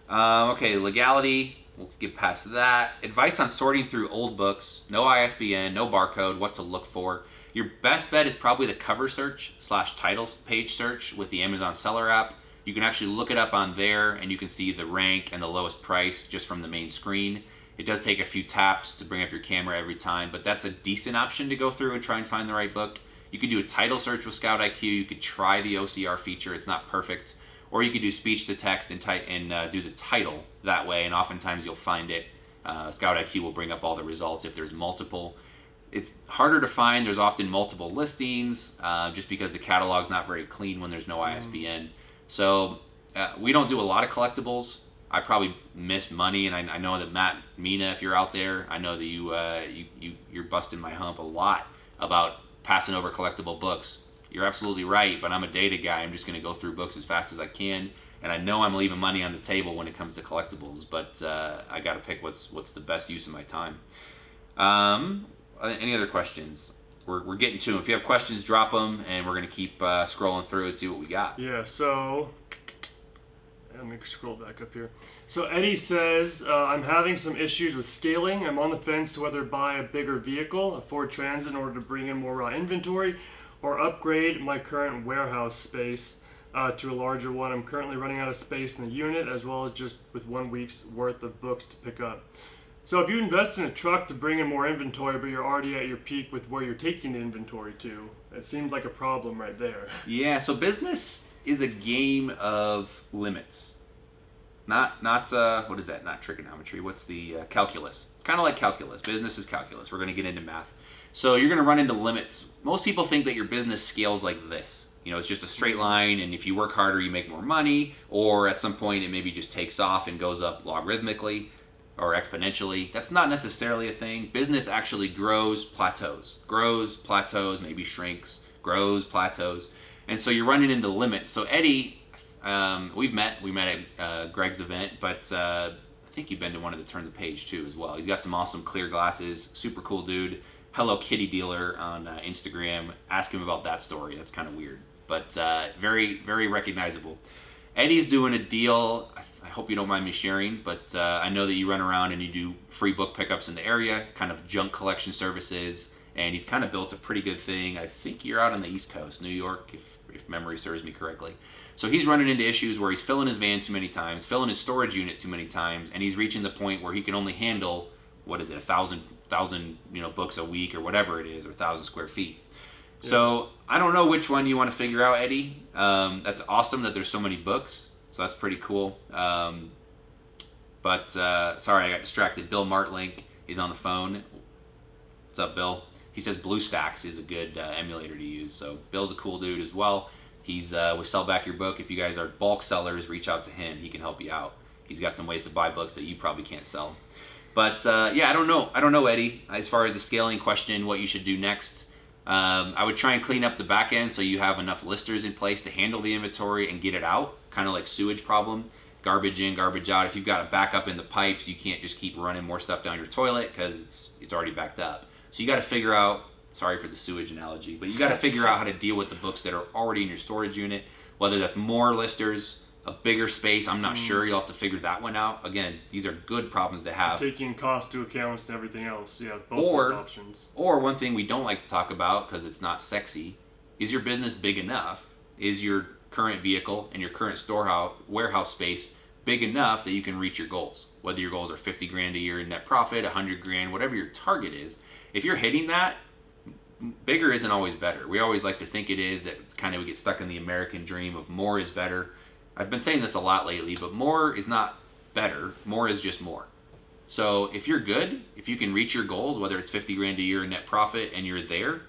Okay, legality. We'll get past that. Advice on sorting through old books. No ISBN, no barcode, what to look for. Your best bet is probably the cover search / title page search with the Amazon Seller app. You can actually look it up on there and you can see the rank and the lowest price just from the main screen. It does take a few taps to bring up your camera every time, but that's a decent option to go through and try and find the right book. You could do a title search with ScoutIQ. You could try the OCR feature. It's not perfect. Or you could do speech to text and do the title that way, and oftentimes you'll find it. ScoutIQ will bring up all the results if there's multiple. It's harder to find. There's often multiple listings just because the catalog's not very clean when there's no ISBN. So we don't do a lot of collectibles. I probably miss money, and I know that Matt, Mina, if you're out there, I know that you're busting my hump a lot about passing over collectible books. You're absolutely right, but I'm a data guy. I'm just going to go through books as fast as I can, and I know I'm leaving money on the table when it comes to collectibles, but I got to pick what's the best use of my time. Any other questions? We're getting to them. If you have questions, drop them, and we're going to keep scrolling through and see what we got. Yeah, so let me scroll back up here. So Eddie says, I'm having some issues with scaling. I'm on the fence to whether buy a bigger vehicle, a Ford Transit, in order to bring in more raw inventory, or upgrade my current warehouse space to a larger one. I'm currently running out of space in the unit, as well as just with 1 week's worth of books to pick up. So if you invest in a truck to bring in more inventory, but you're already at your peak with where you're taking the inventory to, it seems like a problem right there. Yeah, so business is a game of limits. Not what is that? Not trigonometry. What's the calculus? kind of like calculus. Business is calculus. We're going to get into math. So you're going to run into limits. Most people think that your business scales like this. It's just a straight line, and if you work harder, you make more money, or at some point it maybe just takes off and goes up logarithmically or exponentially. That's not necessarily a thing. Business actually grows, plateaus, maybe shrinks, grows, plateaus. And so you're running into limits. So Eddie, we met at Greg's event, but I think you've been to one of the Turn the Page too as well. He's got some awesome clear glasses, super cool dude. Hello Kitty dealer on Instagram. Ask him about that story. That's kind of weird, but very, very recognizable. Eddie's doing a deal. I hope you don't mind me sharing, but I know that you run around and you do free book pickups in the area, kind of junk collection services, and he's kind of built a pretty good thing. I think you're out on the East Coast, New York, if memory serves me correctly. So he's running into issues where he's filling his van too many times, filling his storage unit too many times, and he's reaching the point where he can only handle, 1,000 books a week or whatever it is, or 1,000 square feet. Yeah. So I don't know which one you want to figure out, Eddie. That's awesome that there's so many books, so that's pretty cool. But sorry, I got distracted. Bill Martlink is on the phone. What's up, Bill? He says BlueStacks is a good emulator to use. So Bill's a cool dude as well. He's with Sell Back Your Book. If you guys are bulk sellers, reach out to him. He can help you out. He's got some ways to buy books that you probably can't sell. But yeah, I don't know, Eddie. As far as the scaling question, what you should do next, I would try and clean up the back end so you have enough listers in place to handle the inventory and get it out. Kind of like sewage problem, garbage in, garbage out. If you've got a backup in the pipes, you can't just keep running more stuff down your toilet because it's already backed up. So you got to figure out. Sorry for the sewage analogy, but you got to figure out how to deal with the books that are already in your storage unit. Whether that's more listers, a bigger space, I'm not sure. You'll have to figure that one out. Again, these are good problems to have. Taking cost to account and everything else. Yeah, both those options. Or one thing we don't like to talk about because it's not sexy, is your business big enough? Is your current vehicle and your current warehouse space big enough that you can reach your goals? Whether your goals are 50 grand a year in net profit, 100 grand, whatever your target is. If you're hitting that, bigger isn't always better. We always like to think it is, that kind of we get stuck in the American dream of more is better. I've been saying this a lot lately, but more is not better. More is just more. So if you're good, if you can reach your goals, whether it's 50 grand a year in net profit and you're there,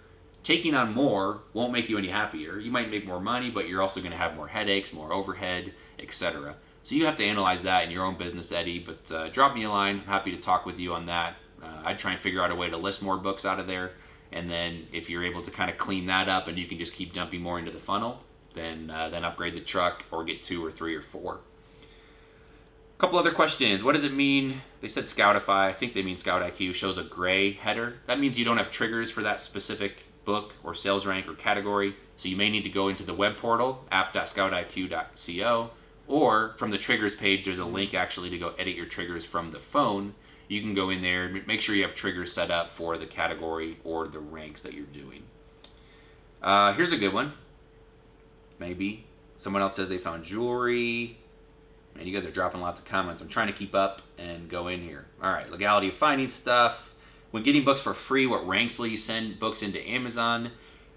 taking on more won't make you any happier. You might make more money, but you're also going to have more headaches, more overhead, etc. So you have to analyze that in your own business, Eddie, but drop me a line. I'm happy to talk with you on that. I'd try and figure out a way to list more books out of there. And then if you're able to kind of clean that up and you can just keep dumping more into the funnel, then upgrade the truck or get 2 or 3 or 4. A couple other questions. What does it mean? They said Scoutify. I think they mean ScoutIQ shows a gray header. That means you don't have triggers for that specific book or sales rank or category. So you may need to go into the web portal, app.scoutiq.co, or from the triggers page, there's a link actually to go edit your triggers from the phone. You can go in there, make sure you have triggers set up for the category or the ranks that you're doing. Here's a good one. Maybe. Someone else says they found jewelry. Man, you guys are dropping lots of comments. I'm trying to keep up and go in here. All right, legality of finding stuff. When getting books for free, what ranks will you send books into Amazon?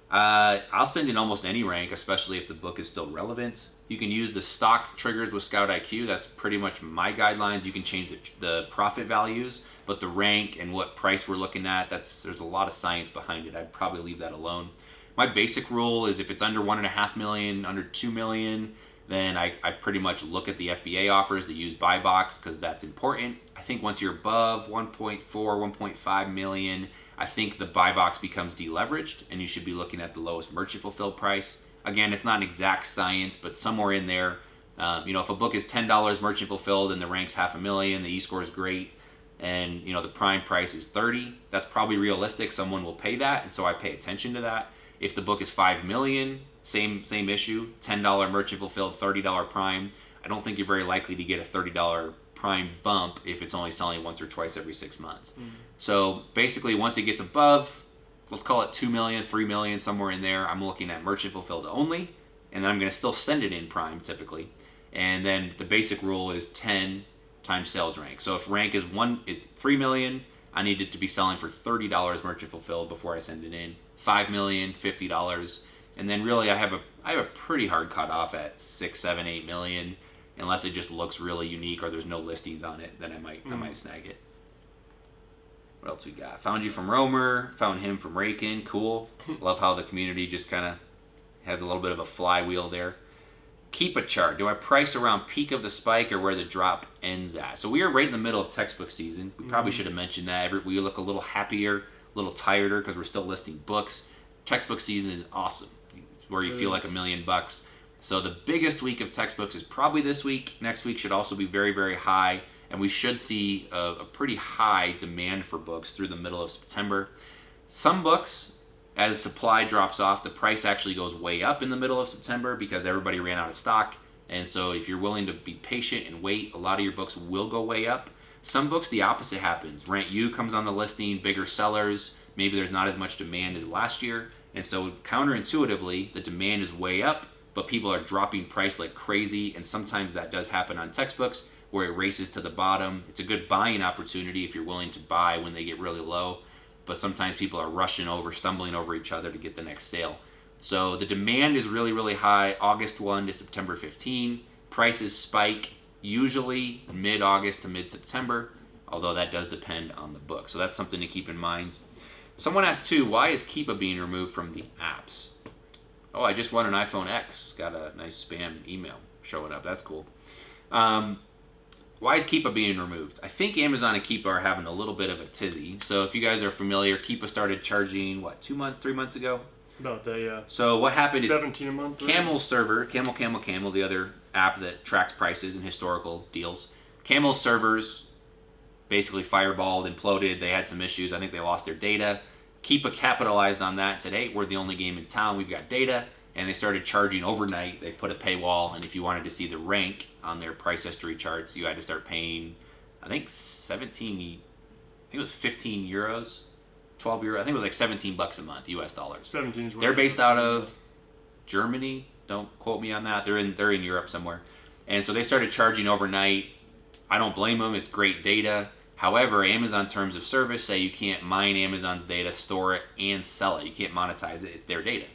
I'll send in almost any rank, especially if the book is still relevant. You can use the stock triggers with ScoutIQ. That's pretty much my guidelines. You can change the profit values, but the rank and what price we're looking at, there's a lot of science behind it. I'd probably leave that alone. My basic rule is if it's under 1.5 million, under 2 million, then I pretty much look at the FBA offers to use buy box because that's important. I think once you're above 1.4, 1.5 million, I think the buy box becomes deleveraged and you should be looking at the lowest merchant fulfilled price. Again, it's not an exact science, but somewhere in there, if a book is $10 merchant fulfilled and the rank's $500,000, the e-score is great, and the prime price is 30, that's probably realistic. Someone will pay that, and so I pay attention to that. If the book is $5 million, same issue, $10 merchant fulfilled, $30 prime. I don't think you're very likely to get a $30 prime bump if it's only selling once or twice every 6 months. So basically, once it gets above, let's call it 2 million, 3 million, somewhere in there, I'm looking at merchant fulfilled only, and then I'm going to still send it in prime typically. And then the basic rule is 10 times sales rank. So if rank is 3 million, I need it to be selling for $30 merchant fulfilled before I send it in. 5 million, $50. And then really I have a pretty hard cutoff at 6, 7, 8 million, unless it just looks really unique or there's no listings on it, then I might snag it. What else we got? Found you from Romer. Found him from Rakin. Cool. Love how the community just kind of has a little bit of a flywheel there. Keep a chart. Do I price around peak of the spike or where the drop ends at? So we are right in the middle of textbook season. We probably should have mentioned that. We look a little happier, a little tireder because we're still listing books. Textbook season is awesome, where you feel like $1 million. So the biggest week of textbooks is probably this week. Next week should also be very, very high. And we should see a pretty high demand for books through the middle of September. Some books, as supply drops off, the price actually goes way up in the middle of September because everybody ran out of stock. And so if you're willing to be patient and wait, a lot of your books will go way up. Some books, the opposite happens. Rent U comes on the listing, bigger sellers. Maybe there's not as much demand as last year. And so counterintuitively, the demand is way up, but people are dropping price like crazy. And sometimes that does happen on textbooks where it races to the bottom. It's a good buying opportunity if you're willing to buy when they get really low. But sometimes people are rushing over, stumbling over each other to get the next sale. So the demand is really, really high, August 1 to September 15. Prices spike usually mid-August to mid-September, although that does depend on the book. So that's something to keep in mind. Someone asked too, why is Keepa being removed from the apps? Oh, I just won an iPhone X. Got a nice spam email showing up. That's cool. Why is Keepa being removed? I think Amazon and Keepa are having a little bit of a tizzy. So if you guys are familiar, Keepa started charging, 2 months, 3 months ago? About that, yeah. So what happened is 17 a month. Camel's server, Camel, the other app that tracks prices and historical deals. Camel's servers basically fireballed, imploded. They had some issues. I think they lost their data. Keepa capitalized on that and said, hey, we're the only game in town. We've got data. And they started charging overnight. They put a paywall, and if you wanted to see the rank on their price history charts, you had to start paying, I think 15 euros, 12 euros. I think it was like $17 a month, US dollars. 17 is They're based out of Germany. Don't quote me on that. They're in Europe somewhere. And so they started charging overnight. I don't blame them. It's great data. However, Amazon terms of service say you can't mine Amazon's data, store it, and sell it. You can't monetize it. It's their data.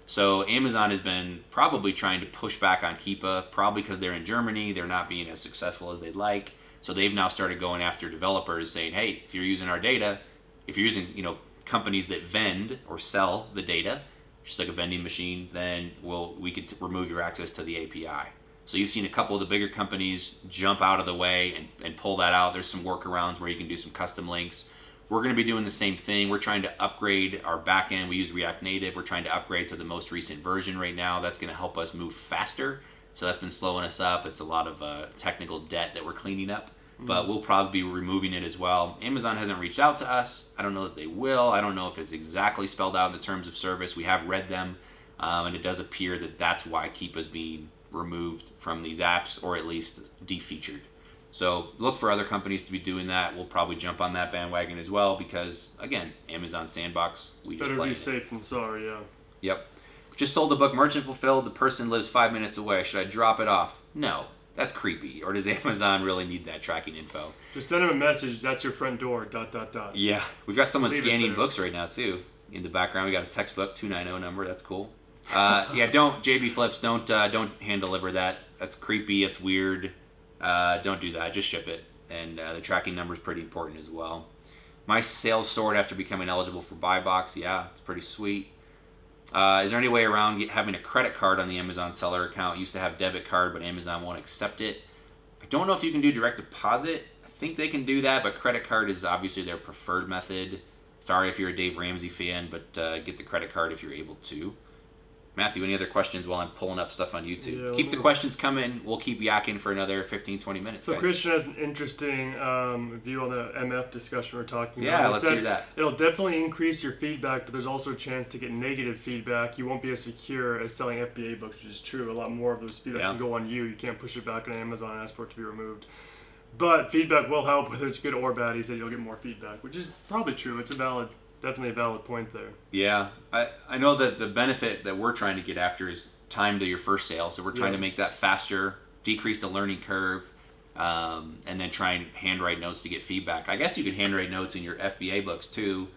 So Amazon has been probably trying to push back on Keepa, probably because they're in Germany. They're not being as successful as they'd like. So they've now started going after developers saying, hey, if you're using our data, if you're using companies that vend or sell the data, just like a vending machine, then we could remove your access to the API. So you've seen a couple of the bigger companies jump out of the way and pull that out. There's some workarounds where you can do some custom links. We're going to be doing the same thing. We're trying to upgrade our backend. We use React Native. We're trying to upgrade to the most recent version right now. That's going to help us move faster. So that's been slowing us up. It's a lot of technical debt that we're cleaning up, but we'll probably be removing it as well. Amazon hasn't reached out to us. I don't know that they will. I don't know if it's exactly spelled out in the terms of service. We have read them, and it does appear that that's why Keepa's being removed from these apps, or at least defeatured. So look for other companies to be doing that. We'll probably jump on that bandwagon as well because, again, Amazon Sandbox, we just play Better be it. safe than sorry, yeah. Yep. Just sold the book, Merchant Fulfilled. The person lives 5 minutes away. Should I drop it off? No. That's creepy. Or does Amazon really need that tracking info? Just send them a message. That's your front door, ... Yeah. We've got someone Leave it scanning there. books right now, too. In the background, we got a textbook 290 number. That's cool. Don't, JB Flips, don't hand deliver that. That's creepy. It's weird. Don't do that. Just ship it. And the tracking number is pretty important as well. My sales soared after becoming eligible for buy box. Yeah, it's pretty sweet. Is there any way around having a credit card on the Amazon seller account? Used to have debit card, but Amazon won't accept it. I don't know if you can do direct deposit. I think they can do that, but credit card is obviously their preferred method. Sorry if you're a Dave Ramsey fan, but get the credit card if you're able to. Matthew, any other questions while I'm pulling up stuff on YouTube? Yeah, keep the questions coming. We'll keep yakking for another 15, 20 minutes. So guys. Christian has an interesting view on the MF discussion we're talking about. Yeah, He let's said hear that. It'll definitely increase your feedback, but there's also a chance to get negative feedback. You won't be as secure as selling FBA books, which is true. A lot more of those feedback can go on you. You can't push it back on Amazon and ask for it to be removed. But feedback will help, whether it's good or bad. He said you'll get more feedback, which is probably true. It's definitely a valid point there. Yeah, I know that the benefit that we're trying to get after is time to your first sale. So we're trying to make that faster, decrease the learning curve, and then try and handwrite notes to get feedback. I guess you could handwrite notes in your FBA books too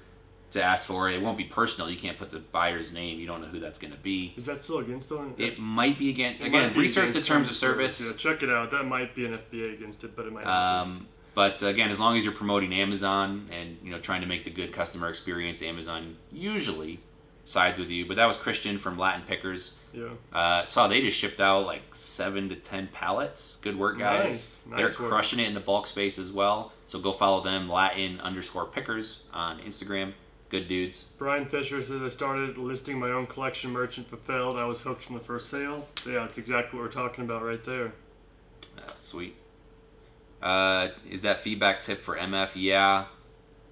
to ask for it. It won't be personal. You can't put the buyer's name. You don't know who that's going to be. Is that still against them? It might be again. It might be Research the against terms of service. Yeah, check it out. That might be an FBA against it, but it might not be. But again, as long as you're promoting Amazon and trying to make the good customer experience, Amazon usually sides with you. But that was Christian from Latin Pickers. Yeah. Saw they just shipped out like 7 to 10 pallets. Good work, guys. Nice They're work. crushing it in the bulk space as well. So go follow them, Latin_Pickers on Instagram. Good dudes. Brian Fisher says, I started listing my own collection merchant fulfilled. I was hooked from the first sale. So yeah, it's exactly what we're talking about right there. Sweet. Is that feedback tip for MF? Yeah.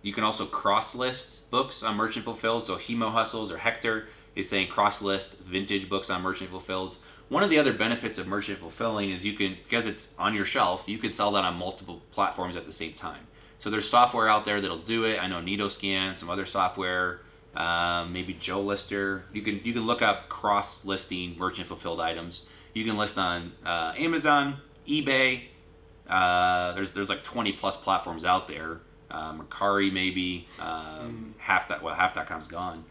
You can also cross-list books on Merchant Fulfilled. So Hemo Hustles or Hector is saying cross-list vintage books on Merchant Fulfilled. One of the other benefits of Merchant Fulfilling is you can, because it's on your shelf, you can sell that on multiple platforms at the same time. So there's software out there that'll do it. I know NitoScan, some other software, maybe Joe Lister. You can look up cross-listing Merchant Fulfilled items. You can list on Amazon, eBay. There's like 20 plus platforms out there. Mercari maybe. Half.com's gone.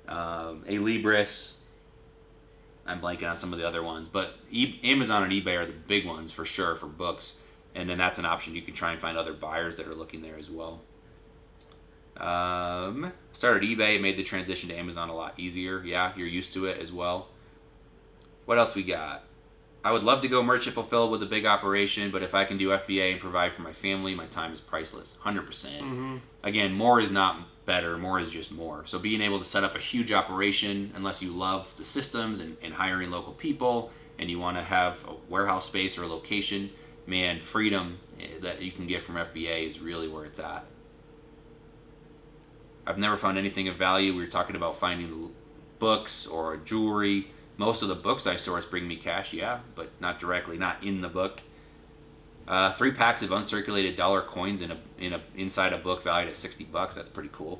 Alibris. I'm blanking on some of the other ones, but Amazon and eBay are the big ones for sure for books. And then that's an option. You can try and find other buyers that are looking there as well. Started eBay, made the transition to Amazon a lot easier. Yeah, you're used to it as well. What else we got? I would love to go Merchant Fulfilled with a big operation, but if I can do FBA and provide for my family, my time is priceless. 100%. Mm-hmm. Again, more is not better. More is just more. So being able to set up a huge operation, unless you love the systems and hiring local people, and you want to have a warehouse space or a location, man, freedom that you can get from FBA is really where it's at. I've never found anything of value. We were talking about finding books or jewelry. Most of the books I source bring me cash, yeah, but not directly, not in the book. 3 packs of uncirculated dollar coins inside a book valued at $60. That's pretty cool.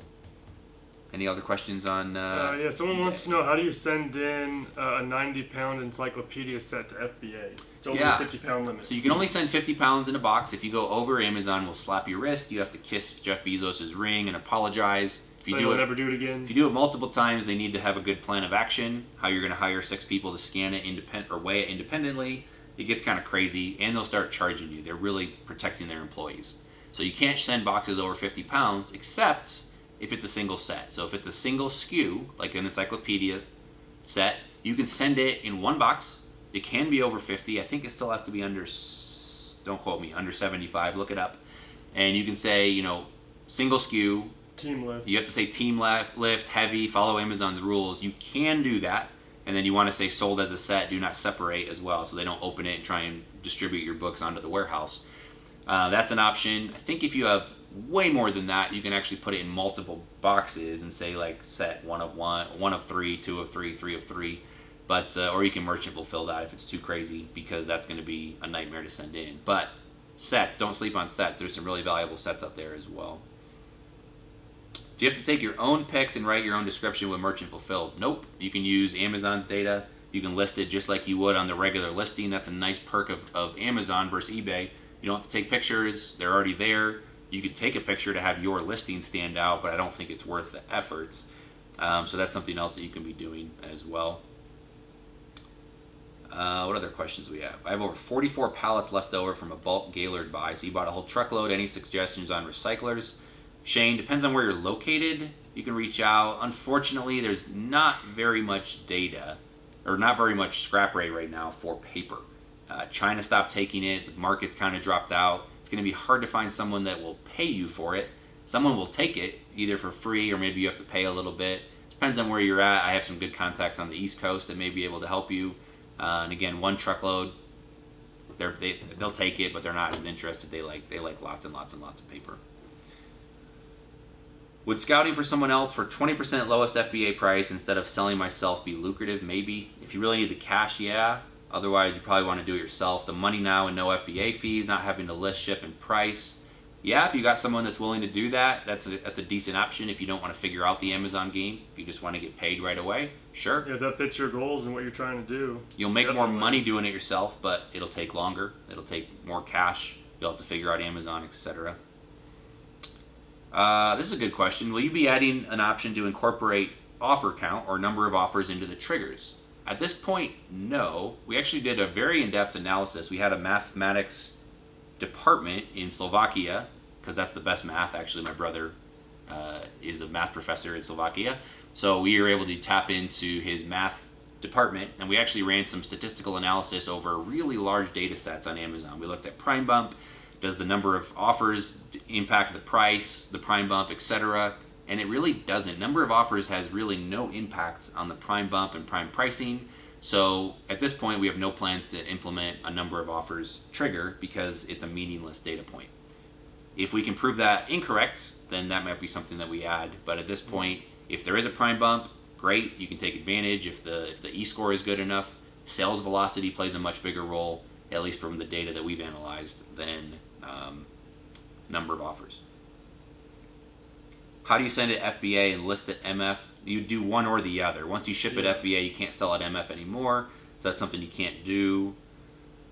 Any other questions on? Yeah, someone eBay? wants to know, how do you send in a 90-pound encyclopedia set to FBA? It's over Yeah. the 50-pound limit. So you can only send 50 pounds in a box. If you go over, Amazon will slap your wrist. You have to kiss Jeff Bezos' ring and apologize. If you do it, never do it again. If you do it multiple times, they need to have a good plan of action. How you're going to hire 6 people to scan it or weigh it independently. It gets kind of crazy, and they'll start charging you. They're really protecting their employees. So you can't send boxes over 50 pounds, except if it's a single set. So if it's a single SKU, like an encyclopedia set, you can send it in one box. It can be over 50. I think it still has to be under, don't quote me, under 75. Look it up. And you can say, single SKU. Team lift. You have to say team lift, heavy, follow Amazon's rules. You can do that. And then you want to say sold as a set, do not separate as well, so they don't open it and try and distribute your books onto the warehouse. That's an option. I think if you have way more than that, you can actually put it in multiple boxes and say like set 1 of 1, 1 of 3, 2 of 3, 3 of 3. But or you can merchant fulfill that if it's too crazy, because that's going to be a nightmare to send in. But sets, don't sleep on sets. There's some really valuable sets out there as well. Do you have to take your own pics and write your own description with Merchant Fulfilled? Nope. You can use Amazon's data. You can list it just like you would on the regular listing. That's a nice perk of Amazon versus eBay. You don't have to take pictures. They're already there. You could take a picture to have your listing stand out, but I don't think it's worth the effort. So that's something else that you can be doing as well. What other questions we have? I have over 44 pallets left over from a bulk Gaylord buy. So you bought a whole truckload. Any suggestions on recyclers? Shane, depends on where you're located. You can reach out. Unfortunately, there's not very much data, or not very much scrap rate right now for paper. China stopped taking it. The market's kind of dropped out. It's going to be hard to find someone that will pay you for it. Someone will take it, either for free or maybe you have to pay a little bit. Depends on where you're at. I have some good contacts on the East Coast that may be able to help you. And again, one truckload, they'll take it, but they're not as interested. They like lots and lots and lots of paper. Would scouting for someone else for 20% lowest FBA price instead of selling myself be lucrative? Maybe. If you really need the cash, yeah. Otherwise, you probably want to do it yourself. The money now and no FBA fees, not having to list, ship, and price. Yeah, if you got someone that's willing to do that, that's a decent option. If you don't want to figure out the Amazon game, if you just want to get paid right away, sure. Yeah, that fits your goals and what you're trying to do. You'll make more money doing it yourself, but it'll take longer. It'll take more cash. You'll have to figure out Amazon, etc. This is a good question. Will you be adding an option to incorporate offer count or number of offers into the triggers? At this point, no. We actually did a very in-depth analysis. We had a mathematics department in Slovakia, because that's the best math. Actually, my brother is a math professor in Slovakia. So we were able to tap into his math department, and we actually ran some statistical analysis over really large data sets on Amazon. We looked at Prime Bump, does the number of offers impact the price, the Prime Bump, etc. And it really doesn't. Number of offers has really no impact on the Prime Bump and Prime pricing. So at this point, we have no plans to implement a number of offers trigger because it's a meaningless data point. If we can prove that incorrect, then that might be something that we add. But at this point, if there is a Prime Bump, great, you can take advantage. If the e-score is good enough, sales velocity plays a much bigger role, at least from the data that we've analyzed, than number of offers. How do you send it FBA and list it MF? You do one or the other. Once you ship it FBA, you can't sell it MF anymore, so that's something you can't do.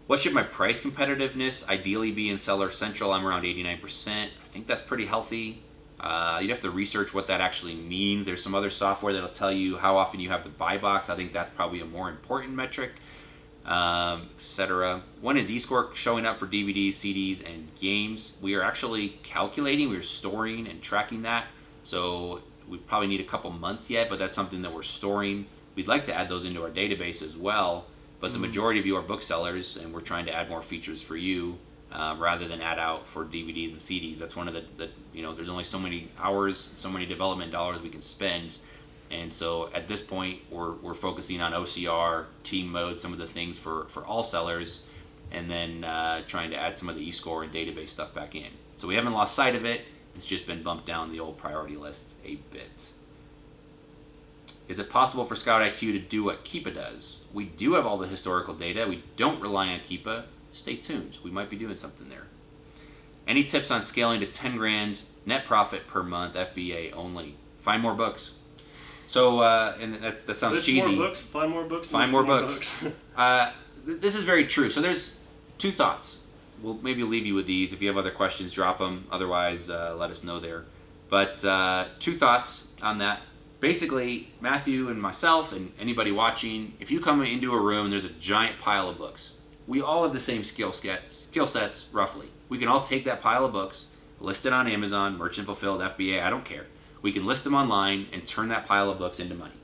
What should my price competitiveness ideally be in Seller Central? I'm around 89%. I think that's pretty healthy. You'd have to research what that actually means. There's some other software that'll tell you how often you have the buy box. I think that's probably a more important metric, etc. When is eScore showing up for DVDs, CDs, and games? We are actually calculating, we're storing and tracking that. So we probably need a couple months yet, but that's something that we're storing. We'd like to add those into our database as well, but the majority of you are booksellers, and we're trying to add more features for you rather than add out for DVDs and CDs. That's one of the there's only so many hours, so many development dollars we can spend. And so at this point, we're focusing on OCR, team mode, some of the things for all sellers, and then trying to add some of the eScore and database stuff back in. So we haven't lost sight of it. It's just been bumped down the old priority list a bit. Is it possible for ScoutIQ to do what Keepa does? We do have all the historical data. We don't rely on Keepa. Stay tuned. We might be doing something there. Any tips on scaling to 10 grand net profit per month, FBA only? Find more books. So, and that sounds List cheesy. More books, find more books. Find more books. This is very true. So there's two thoughts. We'll maybe leave you with these. If you have other questions, drop them. Otherwise, let us know there. But two thoughts on that. Basically, Matthew and myself and anybody watching, if you come into a room and there's a giant pile of books, we all have the same skill sets, roughly. We can all take that pile of books, list it on Amazon, merchant fulfilled, FBA, I don't care. We can list them online and turn that pile of books into money.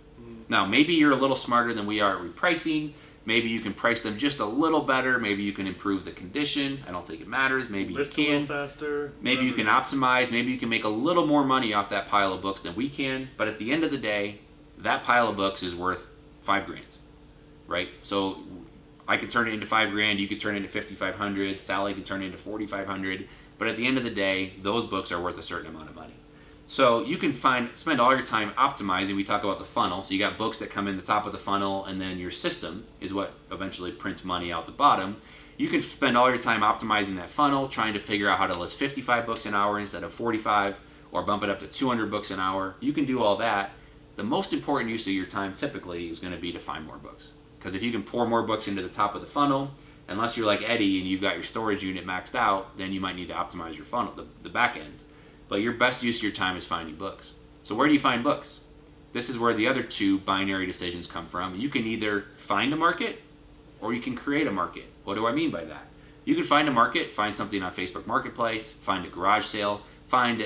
Now, maybe you're a little smarter than we are at repricing. Maybe you can price them just a little better. Maybe you can improve the condition. I don't think it matters. Maybe List you can. a little faster. Maybe you can optimize. Maybe you can make a little more money off that pile of books than we can. But at the end of the day, that pile of books is worth $5 grand, right? So I could turn it into $5 grand. You could turn it into $5,500. Sally could turn it into $4,500. But at the end of the day, those books are worth a certain amount of money. So you can spend all your time optimizing. We talk about the funnel. So you got books that come in the top of the funnel, and then your system is what eventually prints money out the bottom. You can spend all your time optimizing that funnel, trying to figure out how to list 55 books an hour instead of 45, or bump it up to 200 books an hour. You can do all that. The most important use of your time typically is going to be to find more books. Because if you can pour more books into the top of the funnel, unless you're like Eddie and you've got your storage unit maxed out, then you might need to optimize your funnel, the back end. But your best use of your time is finding books. So where do you find books? This is where the other two binary decisions come from. You can either find a market or you can create a market. What do I mean by that? You can find a market, find something on Facebook Marketplace, find a garage sale, find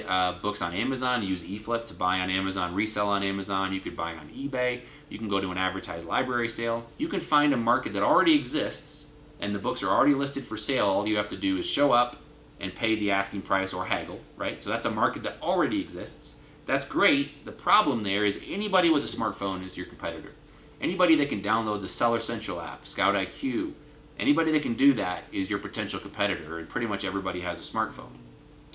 books on Amazon, use eFlip to buy on Amazon, resell on Amazon. You could buy on eBay. You can go to an advertised library sale. You can find a market that already exists and the books are already listed for sale. All you have to do is show up and pay the asking price or haggle, right? So that's a market that already exists. That's great. The problem there is anybody with a smartphone is your competitor. Anybody that can download the Seller Central app, ScoutIQ, anybody that can do that is your potential competitor, and pretty much everybody has a smartphone.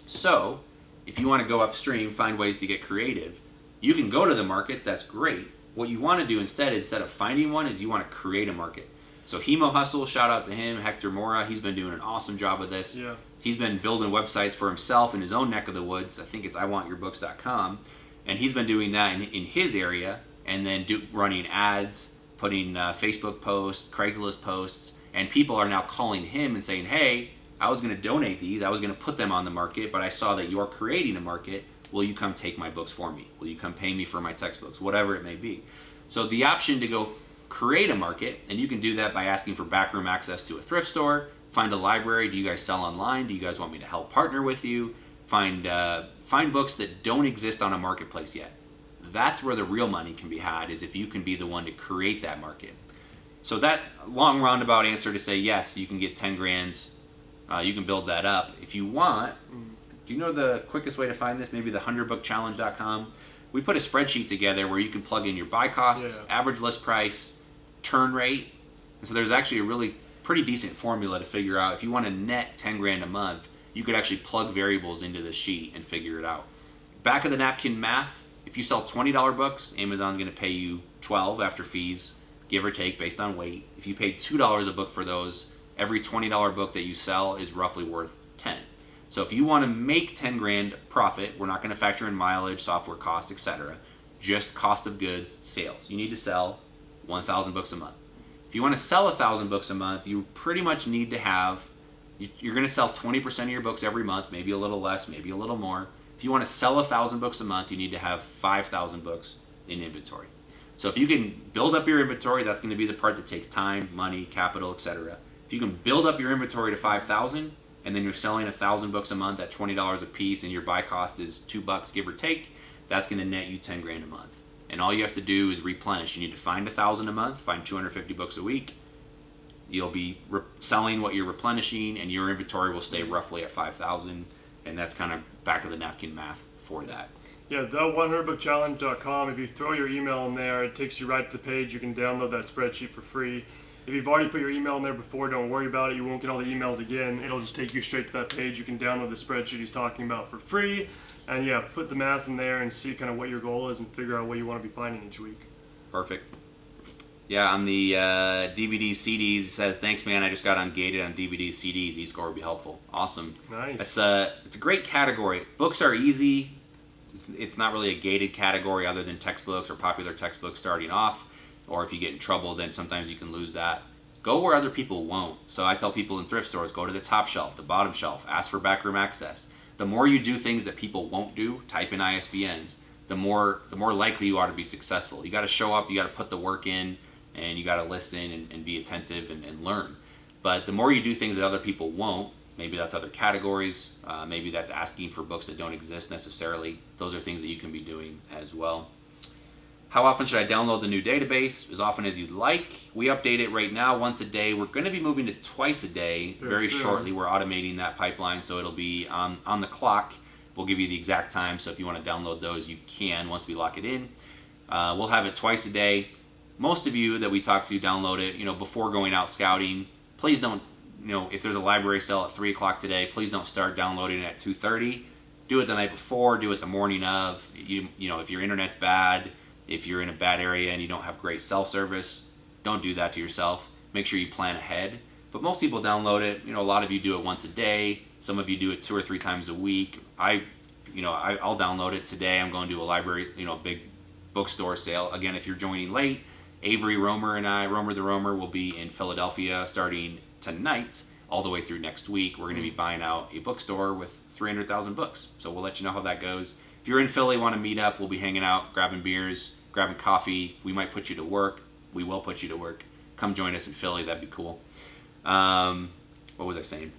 So if you want to go upstream, find ways to get creative, you can go to the markets, that's great. What you want to do instead of finding one, is you want to create a market. So Hemo Hustle, shout out to him, Hector Mora, he's been doing an awesome job with this. Yeah. He's been building websites for himself in his own neck of the woods. I think it's iwantyourbooks.com. And he's been doing that in his area, and then running ads, putting Facebook posts, Craigslist posts, and people are now calling him and saying, hey, I was going to donate these, I was going to put them on the market, but I saw that you're creating a market. Will you come take my books for me? Will you come pay me for my textbooks? Whatever it may be. So the option to go create a market, and you can do that by asking for backroom access to a thrift store, Find a library. Do you guys sell online? Do you guys want me to help partner with you? Find books that don't exist on a marketplace yet. That's where the real money can be had, is if you can be the one to create that market. So that long roundabout answer to say yes, you can get 10 grand. You can build that up. If you want, do you know the quickest way to find this? Maybe the 100bookchallenge.com. We put a spreadsheet together where you can plug in your buy cost, average list price, turn rate. And so there's actually a really pretty decent formula to figure out. If you want to net 10 grand a month, you could actually plug variables into the sheet and figure it out. Back of the napkin math, if you sell $20 books, Amazon's going to pay you 12 after fees, give or take based on weight. If you paid $2 a book for those, every $20 book that you sell is roughly worth 10. So if you want to make 10 grand profit, we're not going to factor in mileage, software costs, etc. Just cost of goods, sales. You need to sell 1,000 books a month. If you want to sell 1,000 books a month, you pretty much need to have, you're going to sell 20% of your books every month, maybe a little less, maybe a little more. If you want to sell 1,000 books a month, you need to have 5,000 books in inventory. So if you can build up your inventory, that's going to be the part that takes time, money, capital, etc. If you can build up your inventory to 5,000, and then you're selling 1,000 books a month at $20 a piece, and your buy cost is $2, give or take, that's going to net you 10 grand a month. And all you have to do is replenish. You need to find 1,000 a month, find 250 books a week. You'll be selling what you're replenishing, and your inventory will stay roughly at 5,000. And that's kind of back of the napkin math for that. Yeah, the100bookchallenge.com. If you throw your email in there, it takes you right to the page. You can download that spreadsheet for free. If you've already put your email in there before, don't worry about it. You won't get all the emails again. It'll just take you straight to that page. You can download the spreadsheet he's talking about for free. And yeah, put the math in there and see kind of what your goal is and figure out what you want to be finding each week. Perfect. Yeah, on the DVDs, CDs, it says, thanks, man. I just got ungated on DVDs, CDs. eScore would be helpful. Awesome. Nice. It's a great category. Books are easy. It's not really a gated category other than textbooks or popular textbooks starting off. Or if you get in trouble, then sometimes you can lose that. Go where other people won't. So I tell people in thrift stores, go to the top shelf, the bottom shelf, ask for backroom access. The more you do things that people won't do, type in ISBNs, the more likely you are to be successful. You got to show up, you got to put the work in, and you got to listen and be attentive and learn. But the more you do things that other people won't, maybe that's other categories, maybe that's asking for books that don't exist necessarily. Those are things that you can be doing as well. How often should I download the new database? As often as you'd like. We update it right now once a day. We're going to be moving to twice a day very shortly. We're automating that pipeline, so it'll be on the clock. We'll give you the exact time, so if you want to download those, you can once we lock it in. We'll have it twice a day. Most of you that we talk to download it, before going out scouting. Please don't, if there's a library sale at 3 o'clock today, please don't start downloading it at 2:30. Do it the night before. Do it the morning of. If your internet's bad, if you're in a bad area and you don't have great cell service, don't do that to yourself. Make sure you plan ahead. But most people download it. A lot of you do it once a day. Some of you do it 2 or 3 times a week. I'll download it today. I'm going to a library, big bookstore sale. Again, if you're joining late, Avery Romer and I, Romer the Romer, will be in Philadelphia starting tonight all the way through next week. We're going to be buying out a bookstore with 300,000 books. So we'll let you know how that goes. If you're in Philly, want to meet up, we'll be hanging out, grabbing beers, grabbing coffee. We might put you to work. We will put you to work. Come join us in Philly. That'd be cool. What was I saying?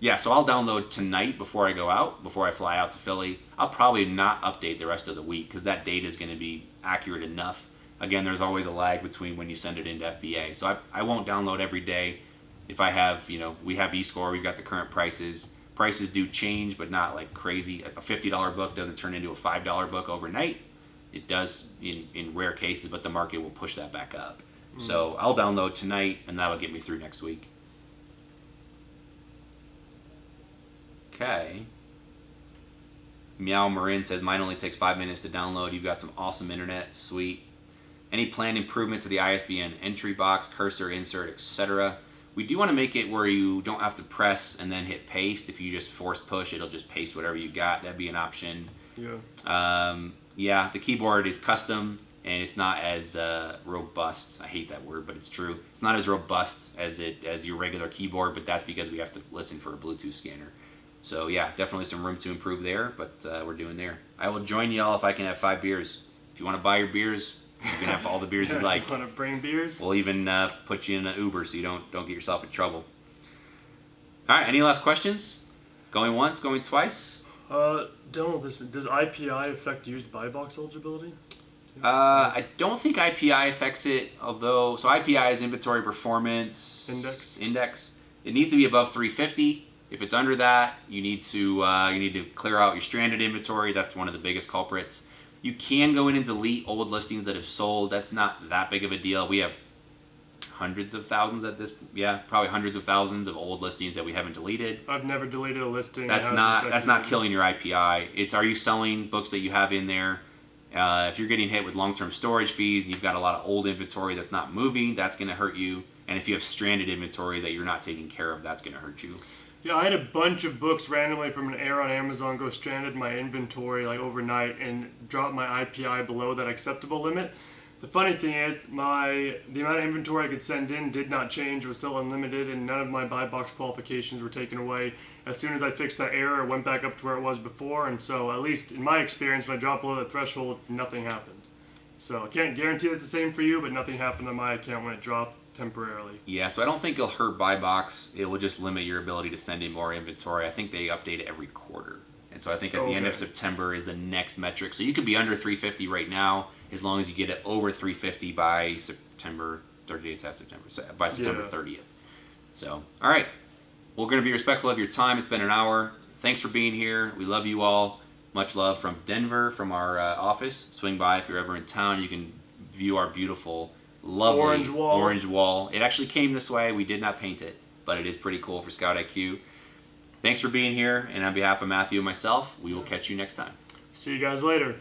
Yeah, so I'll download tonight before I go out, before I fly out to Philly. I'll probably not update the rest of the week because that data is going to be accurate enough. Again, there's always a lag between when you send it into FBA. So I won't download every day. If I have, we have eScore, we've got the current prices. Prices do change, but not like crazy. A $50 book doesn't turn into a $5 book overnight. It does in rare cases, but the market will push that back up. So I'll download tonight, and that'll get me through next week. Okay. Meow Marin says, mine only takes 5 minutes to download. You've got some awesome internet. Sweet. Any planned improvement to the ISBN entry box, cursor, insert, etc.? We do want to make it where you don't have to press and then hit paste. If you just force push, it'll just paste whatever you got. That'd be an option. Yeah. The keyboard is custom and it's not as robust. I hate that word, but it's true. It's not as robust as your regular keyboard, but that's because we have to listen for a Bluetooth scanner. So yeah, definitely some room to improve there, but we're doing there. I will join y'all if I can have 5 beers. If you want to buy your beers, you can have all the beers you like. Want to bring beers? We'll even put you in an Uber so you don't get yourself in trouble. All right, any last questions? Going once, going twice? Don't this does IPI affect used buy box eligibility? I don't think IPI affects it, although, so IPI is inventory performance Index. It needs to be above 350. If it's under that, you need to clear out your stranded inventory. That's one of the biggest culprits. You can go in and delete old listings that have sold. That's not that big of a deal. We have hundreds of thousands probably hundreds of thousands of old listings that we haven't deleted. I've never deleted a listing. That's not killing your IPI. It's, are you selling books that you have in there? If you're getting hit with long-term storage fees and you've got a lot of old inventory that's not moving, that's going to hurt you. And if you have stranded inventory that you're not taking care of, that's going to hurt you. Yeah, I had a bunch of books randomly from an error on Amazon go stranded in my inventory like overnight and drop my IPI below that acceptable limit. The funny thing is, the amount of inventory I could send in did not change. It was still unlimited, and none of my buy box qualifications were taken away. As soon as I fixed that error, it went back up to where it was before, and so at least in my experience, when I dropped below that threshold, nothing happened. So I can't guarantee it's the same for you, but nothing happened on my account when it dropped temporarily. Yeah, so I don't think it'll hurt buy box. It will just limit your ability to send in more inventory. I think they update it every quarter. And so I think at the end of September is the next metric. So you could be under 350 right now as long as you get it over 350 by September, 30 days after September, so by September 30th. So, all right. We're going to be respectful of your time. It's been an hour. Thanks for being here. We love you all. Much love from Denver, from our office. Swing by if you're ever in town. You can view our beautiful, lovely orange wall. It actually came this way. We did not paint it, but it is pretty cool for ScoutIQ. Thanks for being here, and on behalf of Matthew and myself, we will catch you next time. See you guys later.